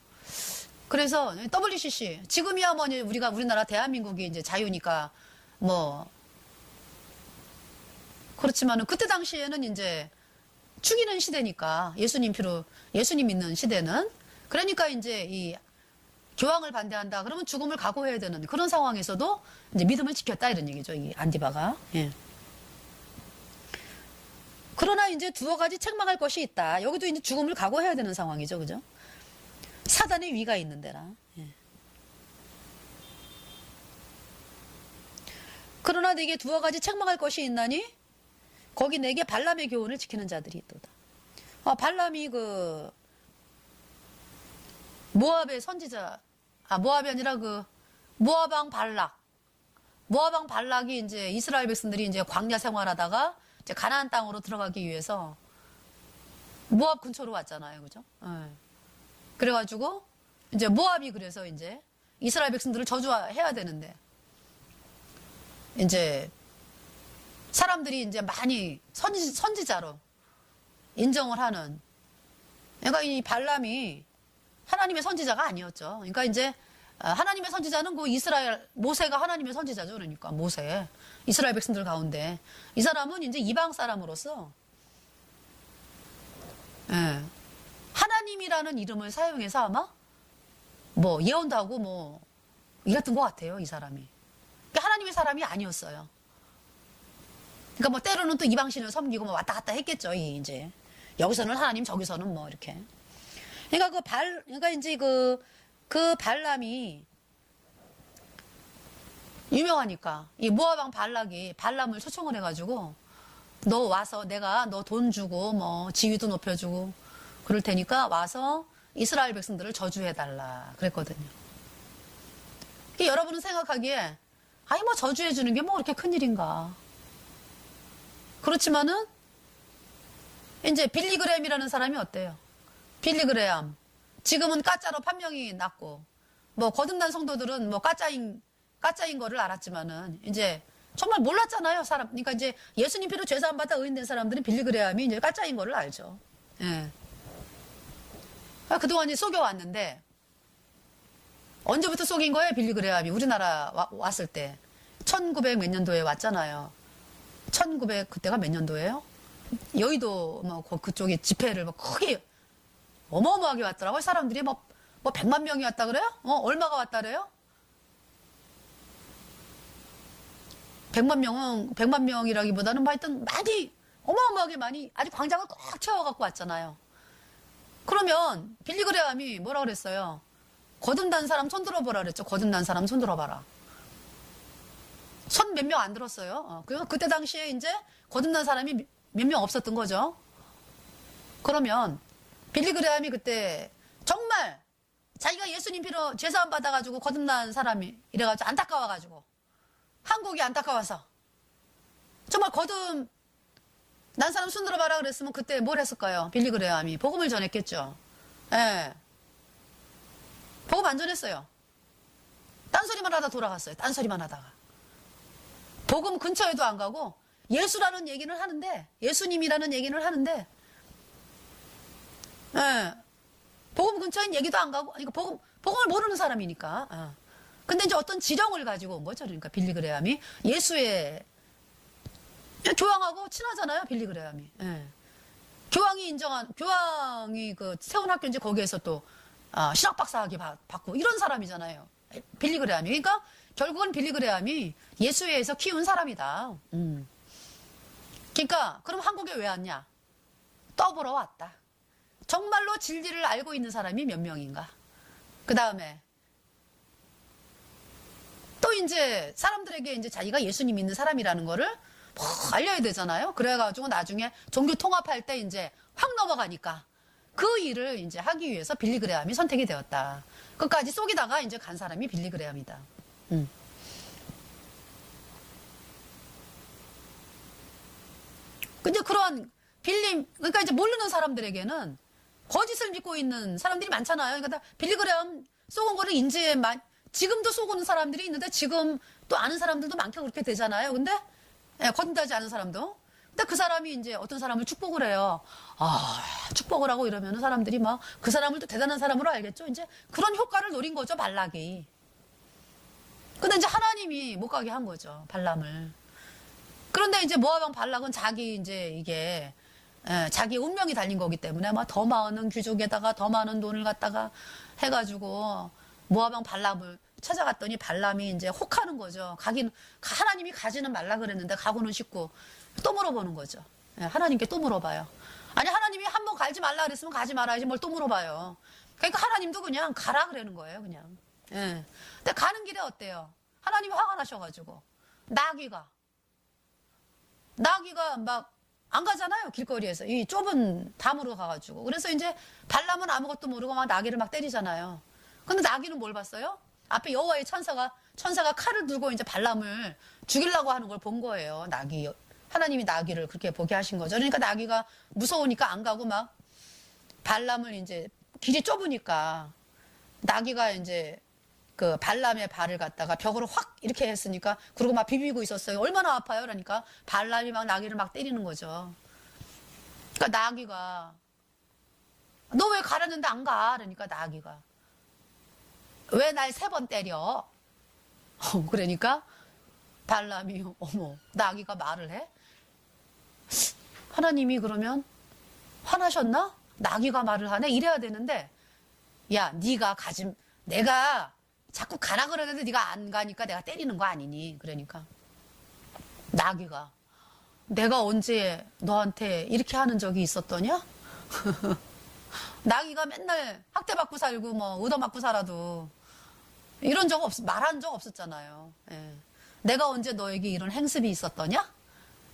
그래서 WCC 지금이야 뭐 우리나라 대한민국이 이제 자유니까 뭐 그렇지만은 그때 당시에는 이제 죽이는 시대니까 예수님 믿는 시대는, 그러니까 이제 이 교황을 반대한다 그러면 죽음을 각오해야 되는 그런 상황에서도 이제 믿음을 지켰다 이런 얘기죠. 이 안디바가. 그러나 이제 두어 가지 책망할 것이 있다. 여기도 이제 죽음을 각오해야 되는 상황이죠. 그죠? 사단의 위가 있는 데라. 그러나 내게 두어 가지 책망할 것이 있나니 거기 내게 발람의 교훈을 지키는 자들이 있도다. 발람이 모압의 선지자, 모압이 아니라 모압 왕 발락. 모압 왕 발락이 이제 이스라엘 백성들이 이제 광야 생활하다가 이제 가나안 땅으로 들어가기 위해서 모압 근처로 왔잖아요. 그죠? 그래가지고 이제 모압이 그래서 이제 이스라엘 백성들을 저주해야 되는데 이제 사람들이 이제 많이 선지자로 인정을 하는, 그러니까 이 발람이 하나님의 선지자가 아니었죠. 그러니까 이제 하나님의 선지자는 그 이스라엘 모세가 하나님의 선지자죠. 그러니까 모세, 이스라엘 백성들 가운데 이 사람은 이제 이방 사람으로서 예, 하나님이라는 이름을 사용해서 아마 뭐 예언도 하고 뭐 이랬던 것 같아요. 이 사람이. 그러니까 하나님의 사람이 아니었어요. 그러니까 뭐 때로는 또 이방신을 섬기고 뭐 왔다 갔다 했겠죠. 이제 여기서는 하나님, 저기서는 뭐 이렇게. 그러니까 그러니까 이제 그 발람이 유명하니까 이 모압 왕 발락이 발람을 초청을 해가지고 너 와서 내가 너 돈 주고 뭐 지위도 높여주고 그럴 테니까 와서 이스라엘 백성들을 저주해달라 그랬거든요. 여러분은 생각하기에 아니 뭐 저주해주는 게 뭐 그렇게 큰일인가. 그렇지만은 이제 빌리그램이라는 사람이 어때요? 빌리그레암. 지금은 가짜로 판명이 났고 뭐 거듭난 성도들은 뭐 가짜인 거를 알았지만은 이제 정말 몰랐잖아요, 사람. 그러니까 이제 예수님 피로 죄사함 받아 의인된 사람들은 빌리그레암이 이제 가짜인 거를 알죠. 예. 그동안 속여왔는데 언제부터 속인 거예요, 빌리그레암이? 우리나라 왔을 때 1900 몇 년도에 왔잖아요. 1900 그때가 몇 년도예요? 여의도 뭐 그쪽에 집회를 뭐 크게 어마어마하게 왔더라고요. 사람들이 뭐 100만 명이 왔다 그래요? 얼마가 왔다 그래요? 100만 명이라기보다는 하여튼 많이, 어마어마하게 많이, 아주 광장을 꽉 채워갖고 왔잖아요. 그러면 빌리그레암이 뭐라 그랬어요? 거듭난 사람 손 들어보라 그랬죠. 거듭난 사람 손 들어봐라. 손 몇 명 안 들었어요. 그때 당시에 이제 거듭난 사람이 몇 명 없었던 거죠. 그러면 빌리그레암이 그때 정말 자기가 예수님 피로 죄사함 받아가지고 거듭난 사람이 이래가지고 안타까워가지고 한국이 안타까워서 정말 거듭난 사람 손 들어봐라 그랬으면 그때 뭘 했을까요? 빌리그레암이 복음을 전했겠죠. 예. 복음 안 전했어요. 딴소리만 하다 돌아갔어요. 딴소리만 하다가. 복음 근처에도 안 가고 예수라는 얘기를 하는데, 예수님이라는 얘기를 하는데, 예. 복음 근처엔 얘기도 안 가고, 그러니까 복음을 모르는 사람이니까. 근데 이제 어떤 지령을 가지고 온 거죠. 그러니까 빌리그레암이 예수의 교황하고 친하잖아요. 빌리그레암이. 예. 교황이 세운 학교인지 거기에서 또 신학 박사학위 받고 이런 사람이잖아요. 빌리그레암이. 그러니까 결국은 빌리그레암이 예수회에서 키운 사람이다. 그러니까 그럼 한국에 왜 왔냐? 떠보러 왔다. 정말로 진리를 알고 있는 사람이 몇 명인가? 그 다음에 또 이제 사람들에게 이제 자기가 예수님 믿는 사람이라는 거를 뭐 알려야 되잖아요. 그래가지고 나중에 종교 통합할 때 이제 확 넘어가니까 그 일을 이제 하기 위해서 빌리그레암이 선택이 되었다. 끝까지 속이다가 이제 간 사람이 빌리그레암이다. 근데 그런 그러니까 이제 모르는 사람들에게는 거짓을 믿고 있는 사람들이 많잖아요. 그러니까 빌리그레암 속은 거를 지금도 속는 사람들이 있는데 지금 또 아는 사람들도 많게 그렇게 되잖아요. 근데 거듭나지 않은 사람도. 근데 그 사람이 이제 어떤 사람을 축복을 해요. 축복을 하고 이러면 사람들이 막 그 사람을 또 대단한 사람으로 알겠죠. 이제 그런 효과를 노린 거죠, 발락이. 근데 이제 하나님이 못 가게 한 거죠, 발람을. 그런데 이제 모압 왕 발락은 자기 이제 이게 자기 운명이 달린 거기 때문에 막 더 많은 귀족에다가 더 많은 돈을 갖다가 해가지고 모압 왕 발람을 찾아갔더니 발람이 이제 혹하는 거죠. 하나님이 가지는 말라 그랬는데 가고는 싶고 또 물어보는 거죠. 하나님께 또 물어봐요. 아니 하나님이 한번 가지 말라 그랬으면 가지 말아야지 뭘 또 물어봐요. 그러니까 하나님도 그냥 가라 그러는 거예요, 그냥. 근데 가는 길에 어때요? 하나님이 화가 나셔가지고 나귀가 막 안 가잖아요, 길거리에서. 이 좁은 담으로 가가지고. 그래서 이제 발람은 아무것도 모르고 막 나귀를 막 때리잖아요. 근데 나귀는 뭘 봤어요? 앞에 여호와의 천사가 칼을 들고 이제 발람을 죽이려고 하는 걸 본 거예요. 하나님이 나귀를 그렇게 보게 하신 거죠. 그러니까 나귀가 무서우니까 안 가고 막 발람을 이제 길이 좁으니까 나귀가 이제 그 발람의 발을 갖다가 벽으로 확 이렇게 했으니까 그리고 막 비비고 있었어요. 얼마나 아파요? 그러니까 발람이 막 나귀를 막 때리는 거죠. 그러니까 나귀가 너 왜 가라는데 안 가? 그러니까 나귀가 왜 날 3번 때려? 그러니까 발람이 어머 나귀가 말을 해? 하나님이 그러면 화나셨나? 나귀가 말을 하네? 이래야 되는데 야 네가 가지 내가 자꾸 가라 그러는데 네가 안 가니까 내가 때리는 거 아니니? 그러니까 나귀가 내가 언제 너한테 이렇게 하는 적이 있었더냐? 나귀가 맨날 학대받고 살고 뭐 얻어맞고 살아도 이런 적 말한 적 없었잖아요. 예. 내가 언제 너에게 이런 행습이 있었더냐?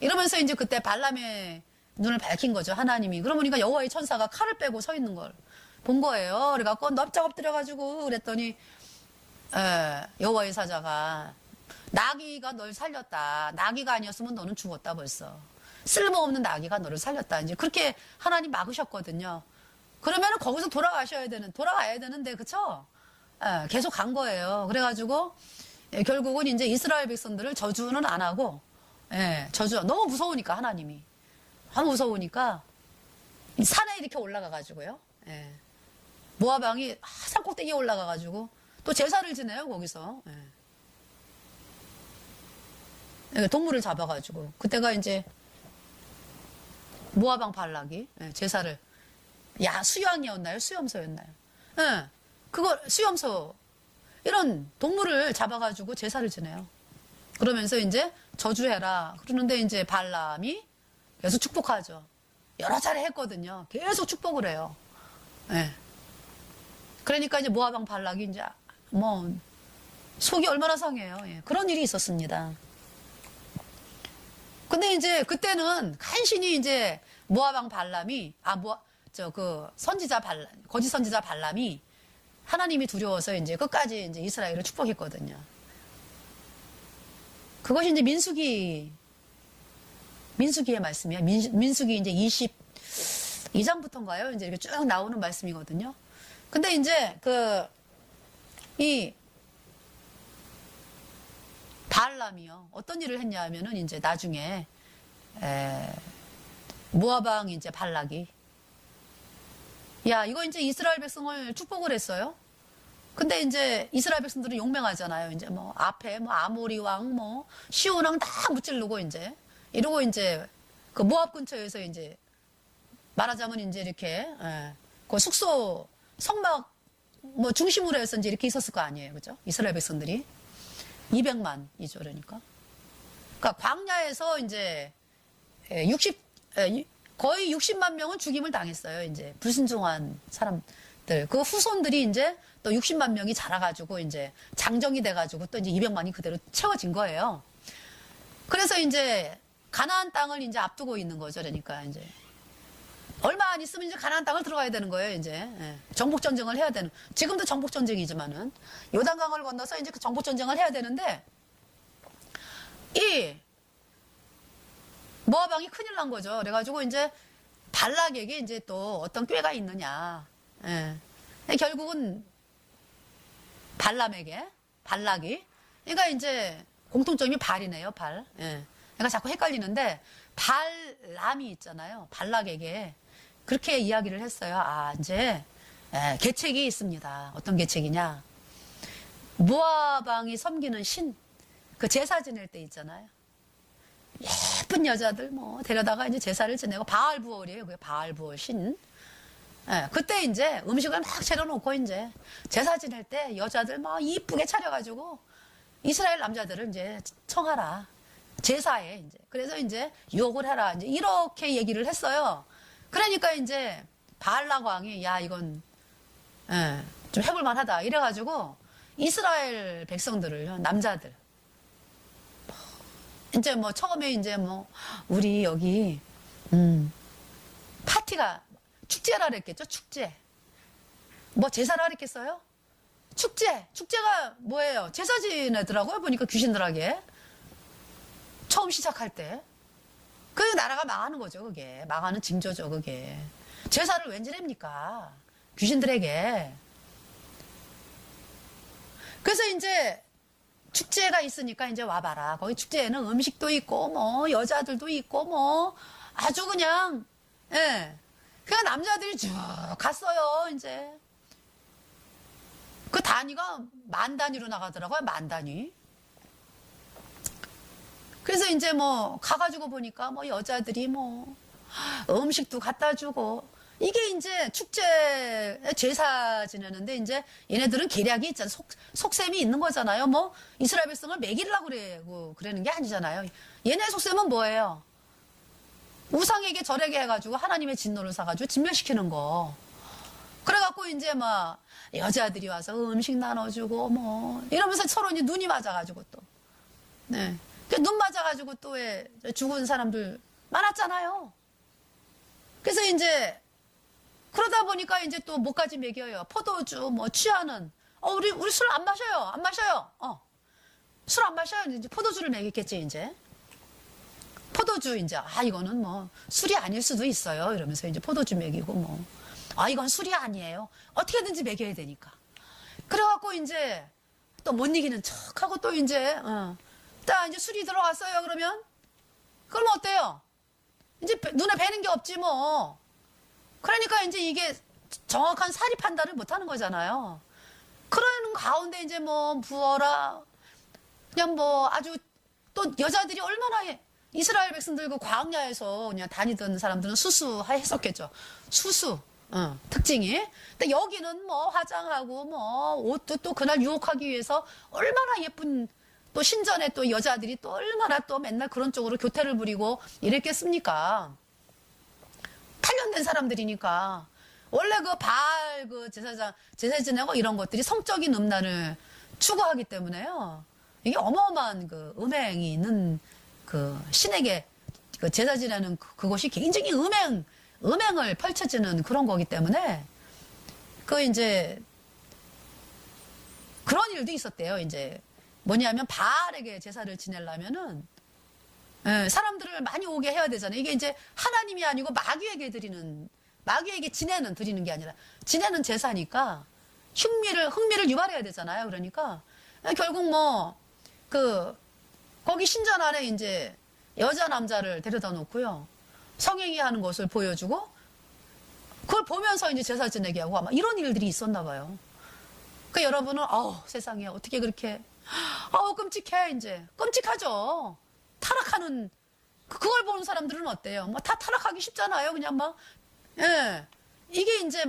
이러면서 이제 그때 발람의 눈을 밝힌 거죠. 하나님이. 그러고 보니까 여호와의 천사가 칼을 빼고 서 있는 걸 본 거예요. 그래갖고 넙작 엎드려가지고 그랬더니 여호와의 사자가 나귀가 널 살렸다. 나귀가 아니었으면 너는 죽었다 벌써. 쓸모없는 나귀가 너를 살렸다. 이제 그렇게 하나님 막으셨거든요. 그러면은 거기서 돌아가야 되는데 그쵸? 계속 간 거예요. 그래가지고 결국은 이제 이스라엘 백성들을 저주는 안 하고 저주 너무 무서우니까 하나님이 너무 무서우니까 산에 이렇게 올라가가지고요. 모압 왕이 산 꼭대기에 올라가가지고 또 제사를 지내요 거기서. 동물을 잡아가지고 그때가 이제 모압 왕 발락이 제사를 수양이었나요? 수염소였나요? 그거 수염소 이런 동물을 잡아가지고 제사를 지내요. 그러면서 이제 저주해라. 그러는데 이제 발람이 계속 축복하죠. 여러 차례 했거든요. 계속 축복을 해요. 그러니까 이제 모압 왕 발락이 이제 뭐 속이 얼마나 상해요. 그런 일이 있었습니다. 근데 이제 그때는 간신히 이제 모압 왕 발람이 선지자 발람 거짓 선지자 발람이 하나님이 두려워서 이제 끝까지 이제 이스라엘을 축복했거든요. 그것이 이제 민수기의 말씀이에요. 민수기 이제 22장부터인가요? 이제 이렇게 쭉 나오는 말씀이거든요. 근데 이제 이 발람이요. 어떤 일을 했냐 하면은 이제 나중에 모압 왕 이제 발락이 이거 이제 이스라엘 백성을 축복을 했어요. 근데 이제 이스라엘 백성들은 용맹하잖아요. 이제 뭐 앞에 뭐 아모리 왕 뭐 시온 왕 다 무찌르고 이제 이러고 이제 그 모압 근처에서 이제 말하자면 이제 이렇게 그 숙소 성막 뭐 중심으로 해서 이제 이렇게 있었을 거 아니에요. 그죠? 이스라엘 백성들이 200만이죠. 그러니까 광야에서 이제 거의 60만 명은 죽임을 당했어요. 이제 불순종한 사람들 그 후손들이 이제 또 60만 명이 자라가지고 이제 장정이 돼가지고 또 이제 200만이 그대로 채워진 거예요. 그래서 이제 가나안 땅을 이제 앞두고 있는 거죠. 그러니까 이제 얼마 안 있으면 이제 가나안 땅을 들어가야 되는 거예요. 이제 정복 전쟁을 해야 되는. 지금도 정복 전쟁이지만은 요단강을 건너서 이제 그 정복 전쟁을 해야 되는데 이 모압 왕이 큰일 난 거죠. 그래가지고 이제 발락에게 이제 또 어떤 꾀가 있느냐. 결국은 발락이 그러니까 이제 공통점이 발이네요. 발. 그러니까 자꾸 헷갈리는데 발람이 있잖아요. 발락에게 그렇게 이야기를 했어요. 이제 계책이 있습니다. 어떤 계책이냐? 모압 왕이 섬기는 신, 그 제사 지낼 때 있잖아요. 예쁜 여자들 뭐 데려다가 이제 제사를 지내고 바알부월이에요. 그게 바알부월 신. 그때 이제 음식을 막 차려놓고 이제 제사 지낼 때 여자들 막 이쁘게 차려가지고 이스라엘 남자들을 이제 청하라. 제사에 이제. 그래서 이제 유혹을 해라. 이제 이렇게 얘기를 했어요. 그러니까 이제 바알락 왕이 이건 좀 해볼만 하다. 이래가지고 이스라엘 백성들을 남자들 이제 뭐 처음에 이제 뭐 우리 여기 파티가 축제라 그랬겠죠. 축제. 뭐 제사라 그랬겠어요? 축제가 뭐예요? 제사 지내더라고요. 보니까 귀신들에게 처음 시작할 때. 그 나라가 망하는 거죠. 그게 망하는 징조죠. 그게 제사를 왠지 냅니까? 귀신들에게. 그래서 이제 축제가 있으니까 이제 와봐라. 거기 축제에는 음식도 있고, 뭐, 여자들도 있고, 뭐, 아주 그냥, 예. 그냥 남자들이 쭉 갔어요, 이제. 그 단위가 만 단위로 나가더라고요, 만 단위. 그래서 이제 뭐, 가가지고 보니까 뭐, 여자들이 뭐, 음식도 갖다 주고, 이게 이제 축제 제사 지내는데 이제 얘네들은 계략이 있잖아. 속셈이 있는 거잖아요. 뭐 이스라엘 백성을 먹이려고 그러는 게 아니잖아요. 얘네 속셈은 뭐예요? 우상에게 절에게 해가지고 하나님의 진노를 사가지고 진멸시키는 거. 그래갖고 이제 막 여자들이 와서 음식 나눠주고 뭐 이러면서 서로 이제 눈이 맞아가지고 또. 네. 눈 맞아가지고 또 왜 죽은 사람들 많았잖아요. 그래서 이제 그러다 보니까 이제 또 뭐까지 먹여요. 포도주, 뭐, 취하는. 우리 술 안 마셔요. 안 마셔요. 술 안 마셔요. 이제 포도주를 먹였겠지, 이제. 포도주, 이제. 이거는 뭐, 술이 아닐 수도 있어요. 이러면서 이제 포도주 먹이고, 뭐. 이건 술이 아니에요. 어떻게든지 먹여야 되니까. 그래갖고 이제, 또 못 이기는 척 하고 또 이제, 딱 이제 술이 들어갔어요. 그럼 어때요? 이제 눈에 뵈는 게 없지, 뭐. 그러니까 이제 이게 정확한 사리 판단을 못 하는 거잖아요. 그러는 가운데 이제 뭐 부어라. 그냥 뭐 아주 또 여자들이 얼마나 이스라엘 백성들 그 광야에서 그냥 다니던 사람들은 수수했었겠죠. 수수. 특징이. 근데 여기는 뭐 화장하고 뭐 옷도 또 그날 유혹하기 위해서 얼마나 예쁜 또 신전에 또 여자들이 또 얼마나 또 맨날 그런 쪽으로 교태를 부리고 이랬겠습니까? 단련된 사람들이니까. 원래 그 바알 그 제사 지내고 이런 것들이 성적인 음란을 추구하기 때문에요. 이게 어마어마한 그 음행이 있는 그 신에게 그 제사 지내는 그것이 굉장히 음행을 펼쳐지는 그런 거기 때문에 그 이제 그런 일도 있었대요. 이제 뭐냐면 바알에게 제사를 지내려면은 사람들을 많이 오게 해야 되잖아요. 이게 이제 하나님이 아니고 마귀에게 드리는 게 아니라 지내는 제사니까 흥미를 유발해야 되잖아요. 그러니까 결국 뭐 거기 신전 안에 이제 여자 남자를 데려다 놓고요. 성행위 하는 것을 보여주고 그걸 보면서 이제 제사 지내게 하고 아마 이런 일들이 있었나 봐요. 그 여러분은 세상에 어떻게 그렇게 끔찍해 이제 끔찍하죠. 타락하는 그걸 보는 사람들은 어때요? 뭐 다 타락하기 쉽잖아요. 그냥 이게 이제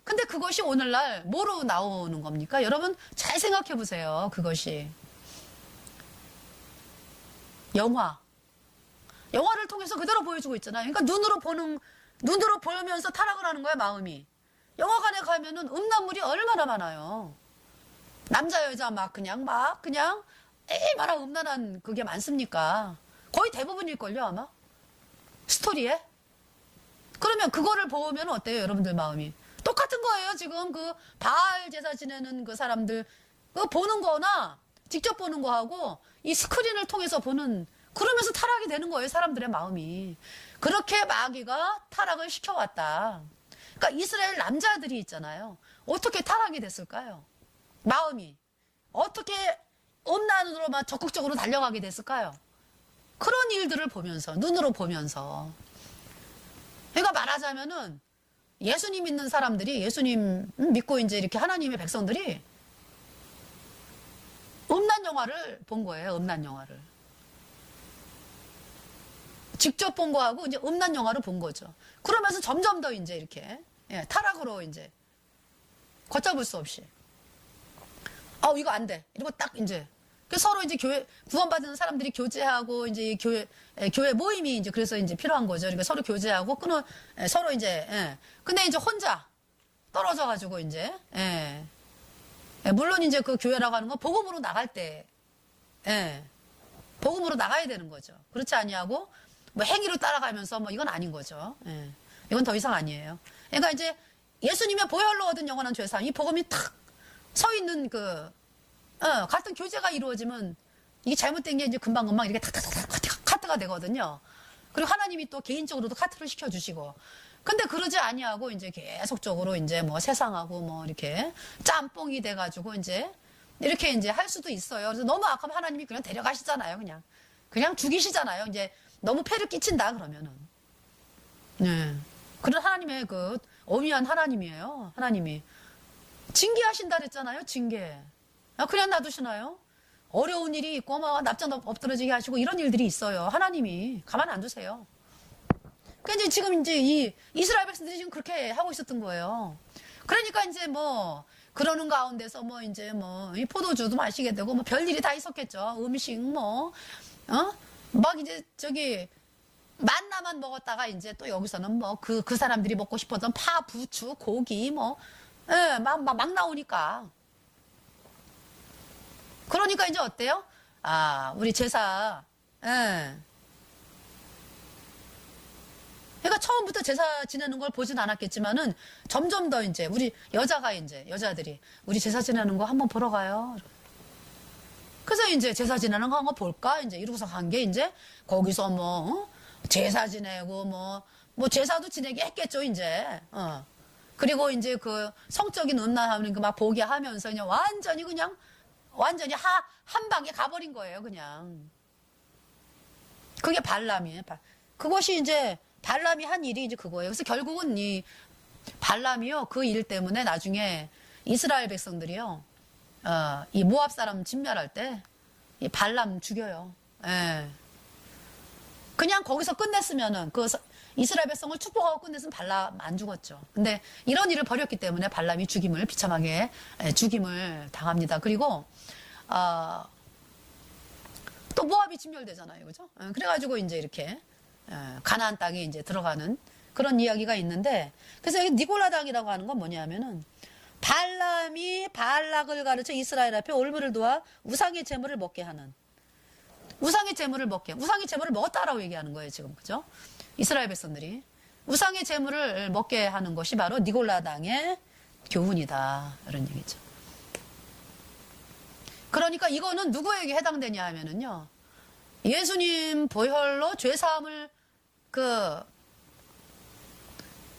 근데 그것이 오늘날 뭐로 나오는 겁니까? 여러분 잘 생각해 보세요. 그것이 영화를 통해서 그대로 보여주고 있잖아요. 그러니까 눈으로 보면서 타락을 하는 거야, 마음이. 영화관에 가면은 음란물이 얼마나 많아요. 남자 여자 그냥 얼마나 음란한 그게 많습니까? 거의 대부분일걸요, 아마? 스토리에? 그러면 그거를 보면 어때요, 여러분들 마음이? 똑같은 거예요, 지금 그 바알 제사 지내는 그 사람들, 그 보는 거나 직접 보는 거하고 이 스크린을 통해서 그러면서 타락이 되는 거예요, 사람들의 마음이. 그렇게 마귀가 타락을 시켜왔다. 그러니까 이스라엘 남자들이 있잖아요. 어떻게 타락이 됐을까요? 마음이. 어떻게 음란으로 적극적으로 달려가게 됐을까요? 그런 일들을 보면서, 눈으로 보면서. 그러니까 말하자면은 예수님 믿는 사람들이, 예수님 믿고 이제 이렇게 하나님의 백성들이 음란 영화를 본 거예요, 음란 영화를. 직접 본 거하고 이제 음란 영화를 본 거죠. 그러면서 점점 더 이제 이렇게, 타락으로 이제 걷잡을 수 없이. 이거 안 돼. 이러고 딱 이제. 서로 이제 구원받은 사람들이 교제하고, 이제 교회 모임이 이제 그래서 이제 필요한 거죠. 그러니까 서로 교제하고, 서로 이제, 근데 이제 혼자 떨어져가지고 이제, 물론 이제 그 교회라고 하는 건 복음으로 나갈 때, 복음으로 나가야 되는 거죠. 그렇지 아니하고, 행위로 따라가면서 이건 아닌 거죠. 이건 더 이상 아니에요. 그러니까 이제 예수님의 보혈로 얻은 영원한 죄사함, 이 복음이 탁 서 있는 같은 교제가 이루어지면 이게 잘못된 게 이제 금방금방 이렇게 탁탁탁 카트가 되거든요. 그리고 하나님이 또 개인적으로도 카트를 시켜주시고. 근데 그러지 아니하고 이제 계속적으로 이제 세상하고 이렇게 짬뽕이 돼가지고 이제 이렇게 이제 할 수도 있어요. 그래서 너무 악하면 하나님이 그냥 데려가시잖아요. 그냥 죽이시잖아요. 이제 너무 폐를 끼친다 그러면은. 네. 그런 하나님의 그 엄위한 하나님이에요. 하나님이 징계하신다 그랬잖아요. 징계. 그냥 놔두시나요? 어려운 일이 있고 막 납작 엎드러지게 하시고 이런 일들이 있어요. 하나님이 가만 안 두세요. 그러니까 이제 지금 이제 이 이스라엘 백성들이 지금 그렇게 하고 있었던 거예요. 그러니까 이제 뭐 그러는 가운데서 뭐 이제 뭐 이 포도주도 마시게 되고 뭐 별일이 다 있었겠죠. 음식 뭐 막 이제 저기 만나만 먹었다가 이제 또 여기서는 뭐 그 사람들이 먹고 싶었던 파, 부추, 고기 뭐 예, 막 나오니까. 그러니까 이제 어때요? 아, 우리 제사 예. 그러니까 처음부터 제사 지내는 걸 보진 않았겠지만은 점점 더 이제 우리 여자들이 우리 제사 지내는 거 한번 보러 가요. 그래서 이제 제사 지내는 거 한번 볼까? 이제 이러고서 간 게 이제 거기서 뭐 제사 지내고 뭐 제사도 지내게 했겠죠, 이제. 그리고 이제 그 성적인 음란하는 그 막 보게 하면서 그냥 완전히 한 방에 가버린 거예요, 그냥. 그게 발람이에요. 그것이 이제 발람이 한 일이 이제 그거예요. 그래서 결국은 이 발람이요, 그 일 때문에 나중에 이스라엘 백성들이요, 이 모압 사람 진멸할 때 이 발람 죽여요. 예. 그냥 거기서 끝냈으면은 그 이스라엘 백성을 축복하고 끝냈으면 발람 안 죽었죠. 근데 이런 일을 벌였기 때문에 발람이 비참하게 죽임을 당합니다. 그리고 또 모압이 진멸되잖아요, 그죠? 그래가지고 이제 이렇게 가나안 땅에 이제 들어가는 그런 이야기가 있는데, 그래서 여기 니골라당이라고 하는 건 뭐냐면은 발람이 발락을 가르쳐 이스라엘 앞에 올무를 도와 우상의 제물을 먹게 하는. 우상의 제물을 먹었다라고 얘기하는 거예요, 지금. 그죠? 이스라엘 백성들이. 우상의 제물을 먹게 하는 것이 바로 니골라당의 교훈이다. 이런 얘기죠. 그러니까 이거는 누구에게 해당되냐 하면은요. 예수님 보혈로 죄사함을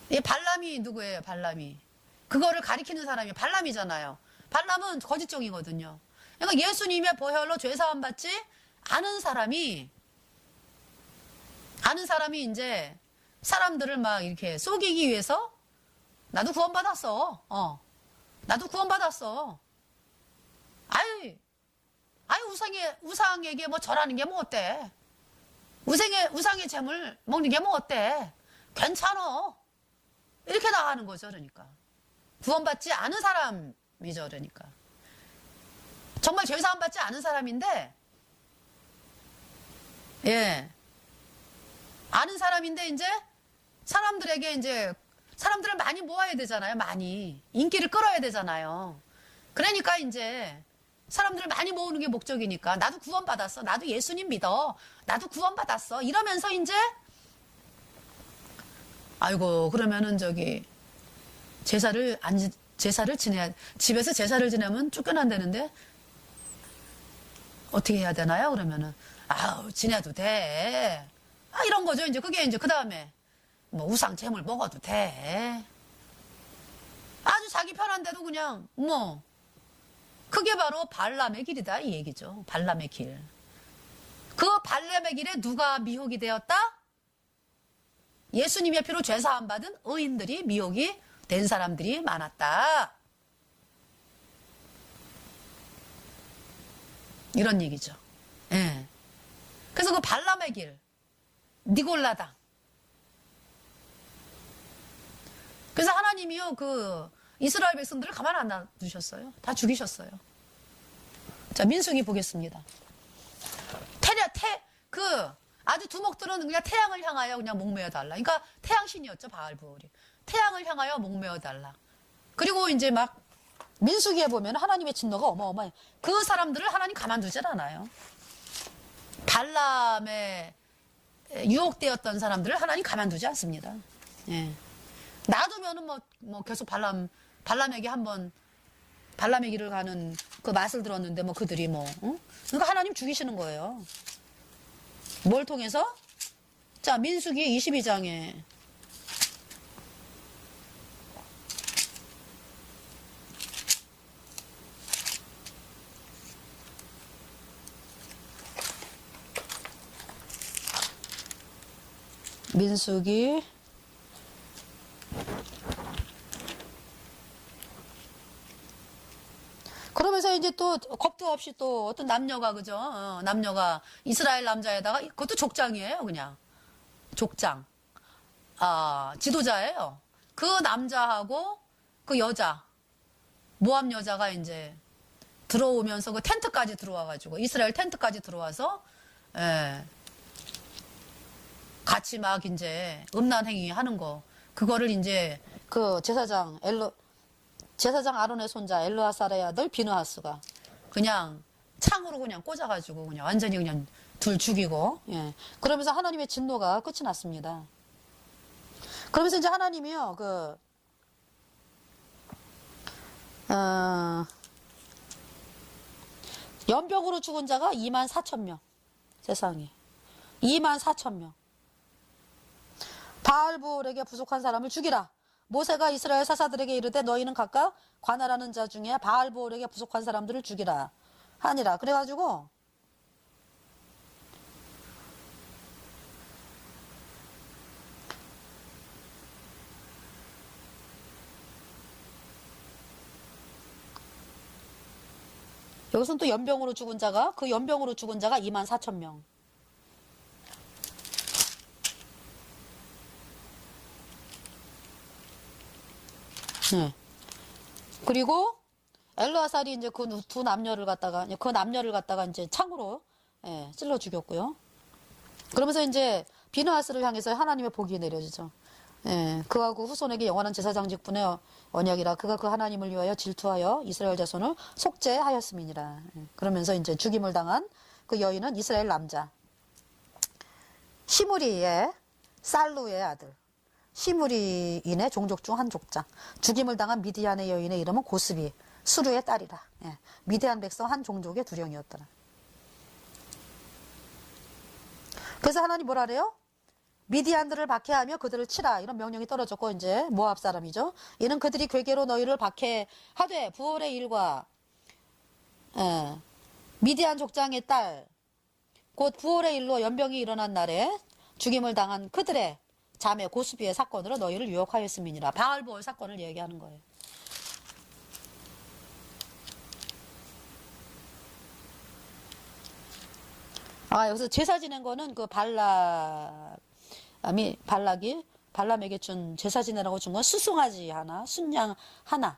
이 발람이 누구예요? 발람이. 그거를 가리키는 사람이 발람이잖아요. 발람은 거짓종이거든요. 그러니까 예수님의 보혈로 죄사함 받지 않은 사람이 이제 사람들을 막 이렇게 속이기 위해서 나도 구원받았어. 나도 구원받았어. 아이 우상에게 뭐 절하는 게 뭐 어때? 우상의 재물 먹는 게 뭐 어때? 괜찮어. 이렇게 나가는 거죠, 그러니까. 구원받지 않은 사람이죠, 그러니까. 정말 죄사함 받지 않은 사람인데, 예. 아는 사람인데, 이제, 사람들을 많이 모아야 되잖아요, 많이. 인기를 끌어야 되잖아요. 그러니까, 이제, 사람들을 많이 모으는 게 목적이니까, 나도 구원받았어. 나도 예수님 믿어. 나도 구원받았어. 이러면서, 이제, 아이고, 그러면은, 제사를 집에서 제사를 지내면 쫓겨난다는데, 어떻게 해야 되나요? 그러면은, 지내도 돼. 이런 거죠. 이제 그게 이제 그 다음에 뭐 우상 잼을 먹어도 돼. 아주 자기 편한 대로 그냥 그게 바로 발람의 길이다 이 얘기죠. 발람의 길. 그 발람의 길에 누가 미혹이 되었다? 예수님의 피로 죄사함 받은 의인들이 미혹이 된 사람들이 많았다. 이런 얘기죠. 예. 그래서 그 발람의 길, 니골라당. 그래서 하나님이요, 이스라엘 백성들을 가만 안 놔두셨어요. 다 죽이셨어요. 자, 민수기 보겠습니다. 아주 두목들은 그냥 태양을 향하여 그냥 목매어 달라. 그러니까 태양신이었죠, 바알부올이. 태양을 향하여 목매어 달라. 그리고 이제 막 민수기에 보면 하나님의 진노가 어마어마해. 그 사람들을 하나님 가만두질 않아요. 발람에 유혹되었던 사람들을 하나님 가만두지 않습니다. 예. 놔두면은 계속 발람에게 발람의 길을 가는 그 맛을 들었는데 그들이 그러니까 하나님 죽이시는 거예요. 뭘 통해서? 자, 민수기 22장에 민수기 그러면서 이제 또 겁도 없이 또 어떤 남녀가 그죠? 남녀가 이스라엘 남자에다가 그것도 족장이에요, 그냥 족장. 아 지도자예요. 그 남자하고 그 여자 모압 여자가 이제 들어오면서 그 텐트까지 들어와가지고 이스라엘 텐트까지 들어와서 예, 같이 막 이제 음란 행위 하는 거 그거를 이제 그 제사장 아론의 손자 엘르아살의 아들 비느하스가 그냥 창으로 그냥 꽂아가지고 그냥 완전히 그냥 둘 죽이고 예. 그러면서 하나님의 진노가 끝이 났습니다. 그러면서 이제 하나님이요 연병으로 죽은 자가 24,000명 세상에 24,000명 바알부올에게 부속한 사람을 죽이라. 모세가 이스라엘 사사들에게 이르되 너희는 각각 관할하는 자 중에 바알부올에게 부속한 사람들을 죽이라 하니라. 그래가지고 여기서는 또 연병으로 죽은 자가 그 연병으로 죽은 자가 24,000명. 네. 그리고 엘르아살이 이제 그 두 남녀를 갖다가 이제 창으로 예, 찔러 죽였고요. 그러면서 이제 비느하스를 향해서 하나님의 복이 내려지죠. 예, 그하고 후손에게 영원한 제사장직분의 언약이라 그가 그 하나님을 위하여 질투하여 이스라엘 자손을 속죄하였음이니라. 예, 그러면서 이제 죽임을 당한 그 여인은 이스라엘 남자 시므리의 살루의 아들 시므리인의 종족 중 한 족장 죽임을 당한 미디안의 여인의 이름은 고스비 수르의 딸이라. 예, 미디안 백성 한 종족의 두령이었더라. 그래서 하나님 뭐라 그래요? 미디안들을 박해하며 그들을 치라 이런 명령이 떨어졌고 이제 모압 사람이죠. 이는 그들이 괴계로 너희를 박해하되 부올의 일과 미디안 족장의 딸 곧 부올의 일로 연병이 일어난 날에 죽임을 당한 그들의 자매 고스비의 사건으로 너희를 유혹하였음이니라. 바알부올 사건을 얘기하는 거예요. 아 여기서 제사 지낸 거는 그 발람에게 준 제사 지내라고 준 건 수송아지 하나, 순양 하나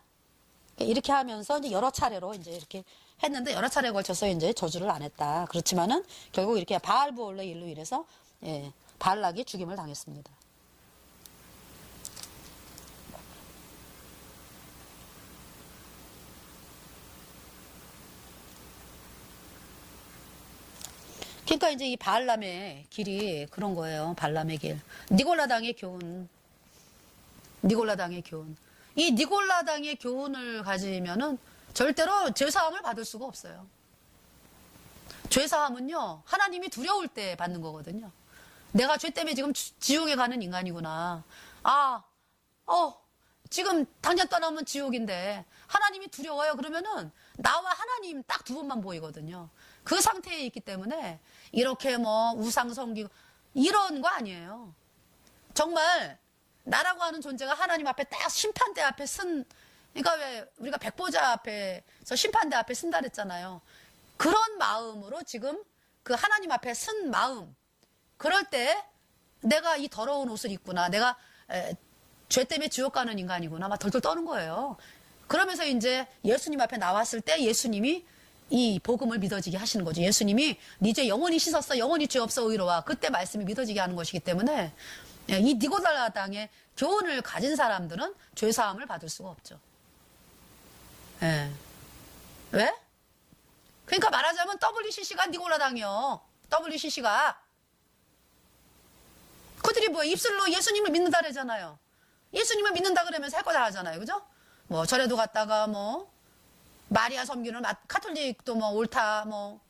이렇게 하면서 이제 여러 차례로 이제 이렇게 했는데 여러 차례에 걸쳐서 이제 저주를 안 했다. 그렇지만은 결국 이렇게 바알부올의 일로 인해서 예, 발락이 죽임을 당했습니다. 그러니까 이제 이 바알람의 길이 그런 거예요. 발람의 길. 니골라당의 교훈. 니골라당의 교훈. 이 니골라당의 교훈을 가지면은 절대로 죄사함을 받을 수가 없어요. 죄사함은요, 하나님이 두려울 때 받는 거거든요. 내가 죄 때문에 지금 지옥에 가는 인간이구나. 지금 당장 떠나면 지옥인데 하나님이 두려워요. 그러면은 나와 하나님 딱 두 번만 보이거든요. 그 상태에 있기 때문에 이렇게 뭐 우상 섬기고 이런 거 아니에요. 정말 나라고 하는 존재가 하나님 앞에 딱 심판대 앞에 그러니까 왜 우리가 백보자 앞에서 심판대 앞에 쓴다 그랬잖아요. 그런 마음으로 지금 그 하나님 앞에 쓴 마음. 그럴 때 내가 이 더러운 옷을 입구나. 내가 죄 때문에 지옥 가는 인간이구나. 막 덜덜 떠는 거예요. 그러면서 이제 예수님 앞에 나왔을 때 예수님이 이 복음을 믿어지게 하시는 거죠. 예수님이 네 죄 영원히 씻었어. 영원히 죄 없어 의로와. 그때 말씀이 믿어지게 하는 것이기 때문에 이 니고달라 당의 교훈을 가진 사람들은 죄사함을 받을 수가 없죠. 예. 왜? 그러니까 말하자면 WCC가 니골라당이요. WCC가 그들이 뭐 입술로 예수님을 믿는다 그러잖아요. 예수님을 믿는다 그러면서 할 거 다 하잖아요. 그죠? 뭐 절에도 갔다가 뭐 마리아 섬기는 카톨릭도 뭐 옳다 뭐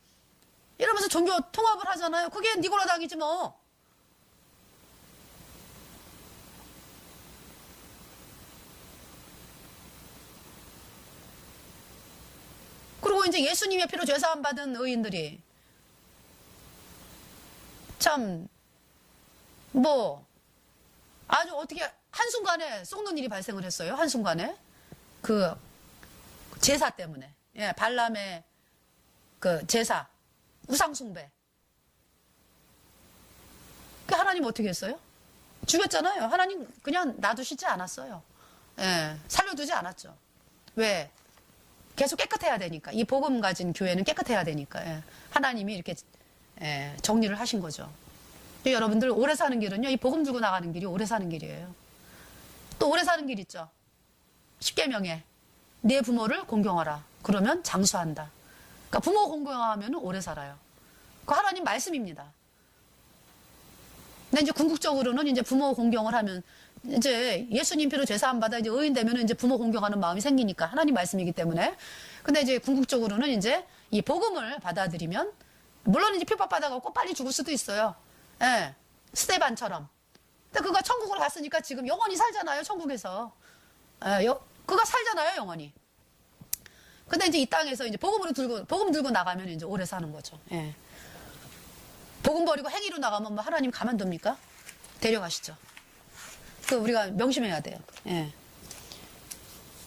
이러면서 종교 통합을 하잖아요. 그게 니골라당이지 뭐. 그리고 이제 예수님의 피로 죄사함 받은 의인들이 참 뭐 아주 어떻게 한순간에 썩는 일이 발생을 했어요. 한순간에. 그 제사 때문에. 예, 발람의 그 제사, 우상숭배. 그 하나님 어떻게 했어요? 죽였잖아요. 하나님 그냥 놔두시지 않았어요. 예, 살려두지 않았죠. 왜? 계속 깨끗해야 되니까. 이 복음 가진 교회는 깨끗해야 되니까. 예, 하나님이 이렇게 정리를 하신 거죠. 여러분들 오래 사는 길은요, 이 복음 들고 나가는 길이 오래 사는 길이에요. 또 오래 사는 길 있죠. 십계명에 내 부모를 공경하라. 그러면 장수한다. 그러니까 부모 공경하면 오래 살아요. 그 하나님 말씀입니다. 근데 이제 궁극적으로는 이제 부모 공경을 하면 이제 예수님 피로 죄 사함 받아 이제 의인 되면 이제 부모 공경하는 마음이 생기니까 하나님 말씀이기 때문에. 근데 이제 궁극적으로는 이제 이 복음을 받아들이면 물론 이제 핍박 받아갖고 빨리 죽을 수도 있어요. 예, 스테반처럼. 근데 그가 천국을 갔으니까 지금 영원히 살잖아요, 천국에서. 예, 그가 살잖아요, 영원히. 근데 이제 이 땅에서 이제 복음 들고 나가면 이제 오래 사는 거죠. 예. 복음 버리고 행위로 나가면 뭐 하나님 가만둡니까? 데려가시죠. 그 우리가 명심해야 돼요. 예.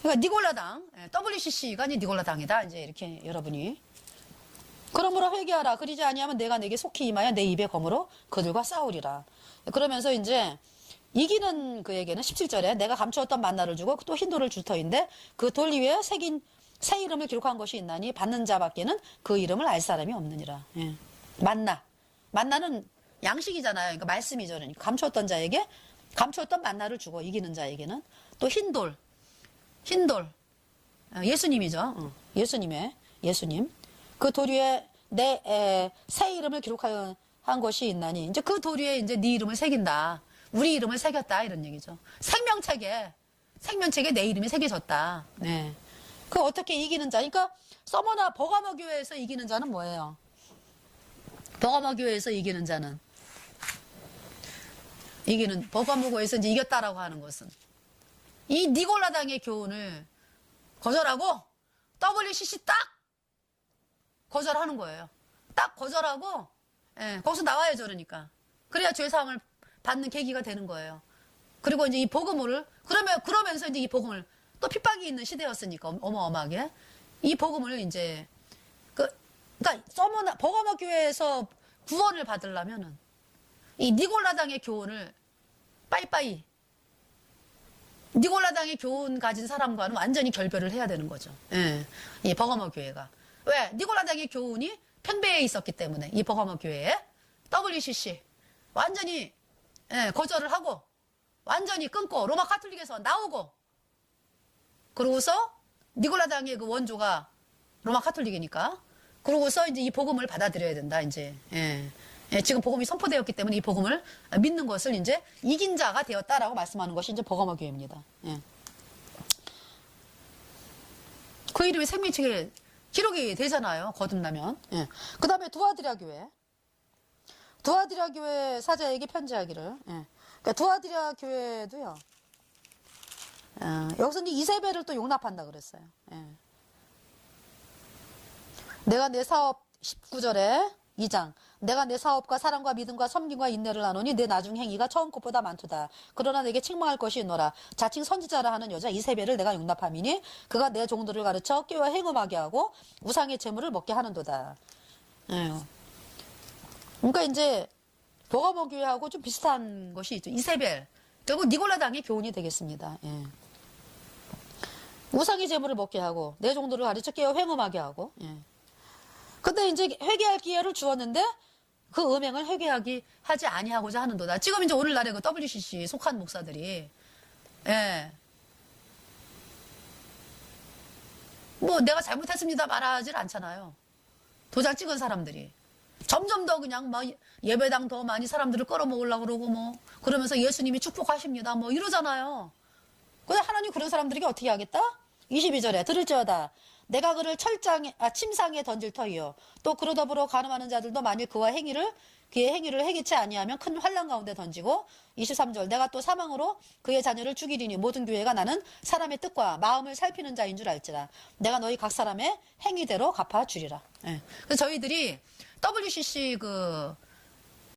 그러니까 니골라당, WCC가 니골라당이다. 이제 이렇게 여러분이. 그러므로 회개하라. 그러지 아니하면 내가 내게 속히 임하여 내 입의 검으로 그들과 싸우리라. 그러면서 이제 이기는 그에게는 17절에 내가 감추었던 만나를 주고 또 흰 돌을 줄 터인데 그 돌 위에 새긴 새 이름을 기록한 것이 있나니 받는 자밖에는 그 이름을 알 사람이 없느니라. 예. 만나는 양식이잖아요. 그러니까 말씀이죠. 그러니까 감추었던 자에게 감추었던 만나를 주고 이기는 자에게는 또 흰 돌 예수님이죠. 예수님 그 돌 위에 내 새 이름을 기록한 것이 있나니 이제 그 돌 위에 이제 네 이름을 새긴다. 우리 이름을 새겼다 이런 얘기죠. 생명책에 내 이름이 새겨졌다. 네. 그 어떻게 이기는 자? 그러니까 서머나 버가모 교회에서 이기는 자는 뭐예요? 버가모 교회에서 이기는 자는 버가모 교회에서 이제 이겼다라고 하는 것은 이 니골라당의 교훈을 거절하고 WCC 딱 거절하는 거예요. 딱 거절하고 거기서 나와야죠. 그러니까 그래야 죄사함을 받는 계기가 되는 거예요. 그리고 이제 이 복음을 그러면서 이제 이 복음을 또 핍박이 있는 시대였으니까 어마어마하게 이 복음을 이제 그러니까 버가모 교회에서 구원을 받으려면은 이 니골라당의 교훈을 빠이빠이 니골라당의 교훈 가진 사람과는 완전히 결별을 해야 되는 거죠. 예. 이 버가모 교회가 왜 니골라당의 교훈이 편배해 있었기 때문에 이 버가모 교회에 WCC 완전히 거절을 하고 완전히 끊고 로마 카톨릭에서 나오고 그러고서 니골라당의 그 원조가 로마 카톨릭이니까 그러고서 이제 이 복음을 받아들여야 된다. 이제 지금 복음이 선포되었기 때문에 이 복음을 믿는 것을 이제 이긴 자가 되었다라고 말씀하는 것이 이제 버가모 교회입니다. 그 이름이 생명책에 기록이 되잖아요. 거듭나면. 그 다음에 두아디라 교회 사자에게 편지하기를. 그러니까 두아디라 교회도요. 여기서 이제 이세벨을 또 용납한다 그랬어요. 내가 내 사업 19절에 2장 내가 내 사업과 사랑과 믿음과 섬김과 인내를 나누니 내 나중 행위가 처음 것보다 많도다. 그러나 내게 책망할 것이 있노라. 자칭 선지자라 하는 여자 이세벨을 내가 용납함이니 그가 내 종들을 가르쳐 깨워 행음하게 하고 우상의 재물을 먹게 하는도다. 그러니까 이제 버가모 교회하고 좀 비슷한 것이 있죠. 이세벨 결국 니골라당의 교훈이 되겠습니다. 우상의 재물을 먹게 하고 내 종들을 가르쳐 깨워 행음하게 하고 근데 이제 회개할 기회를 주었는데 그 음행을 하지 아니하고자 하는도다. 지금 이제 오늘날에 그 WCC 속한 목사들이 뭐 내가 잘못했습니다 말하질 않잖아요. 도장 찍은 사람들이 점점 더 그냥 막 예배당 더 많이 사람들을 끌어모으려고 그러고 뭐 그러면서 예수님이 축복하십니다 뭐 이러잖아요. 근데 하나님 그런 사람들에게 어떻게 하겠다? 22절에 들을지어다 내가 그를 침상에 던질 터이요 또 그로 더불어 간음하는 자들도 만일 그의 행위를 해기치 아니하면 큰 환난 가운데 던지고 23절 내가 또 사망으로 그의 자녀를 죽이리니 모든 교회가 나는 사람의 뜻과 마음을 살피는 자인 줄 알지라 내가 너희 각 사람의 행위대로 갚아주리라. 그래서 저희들이 WCC 그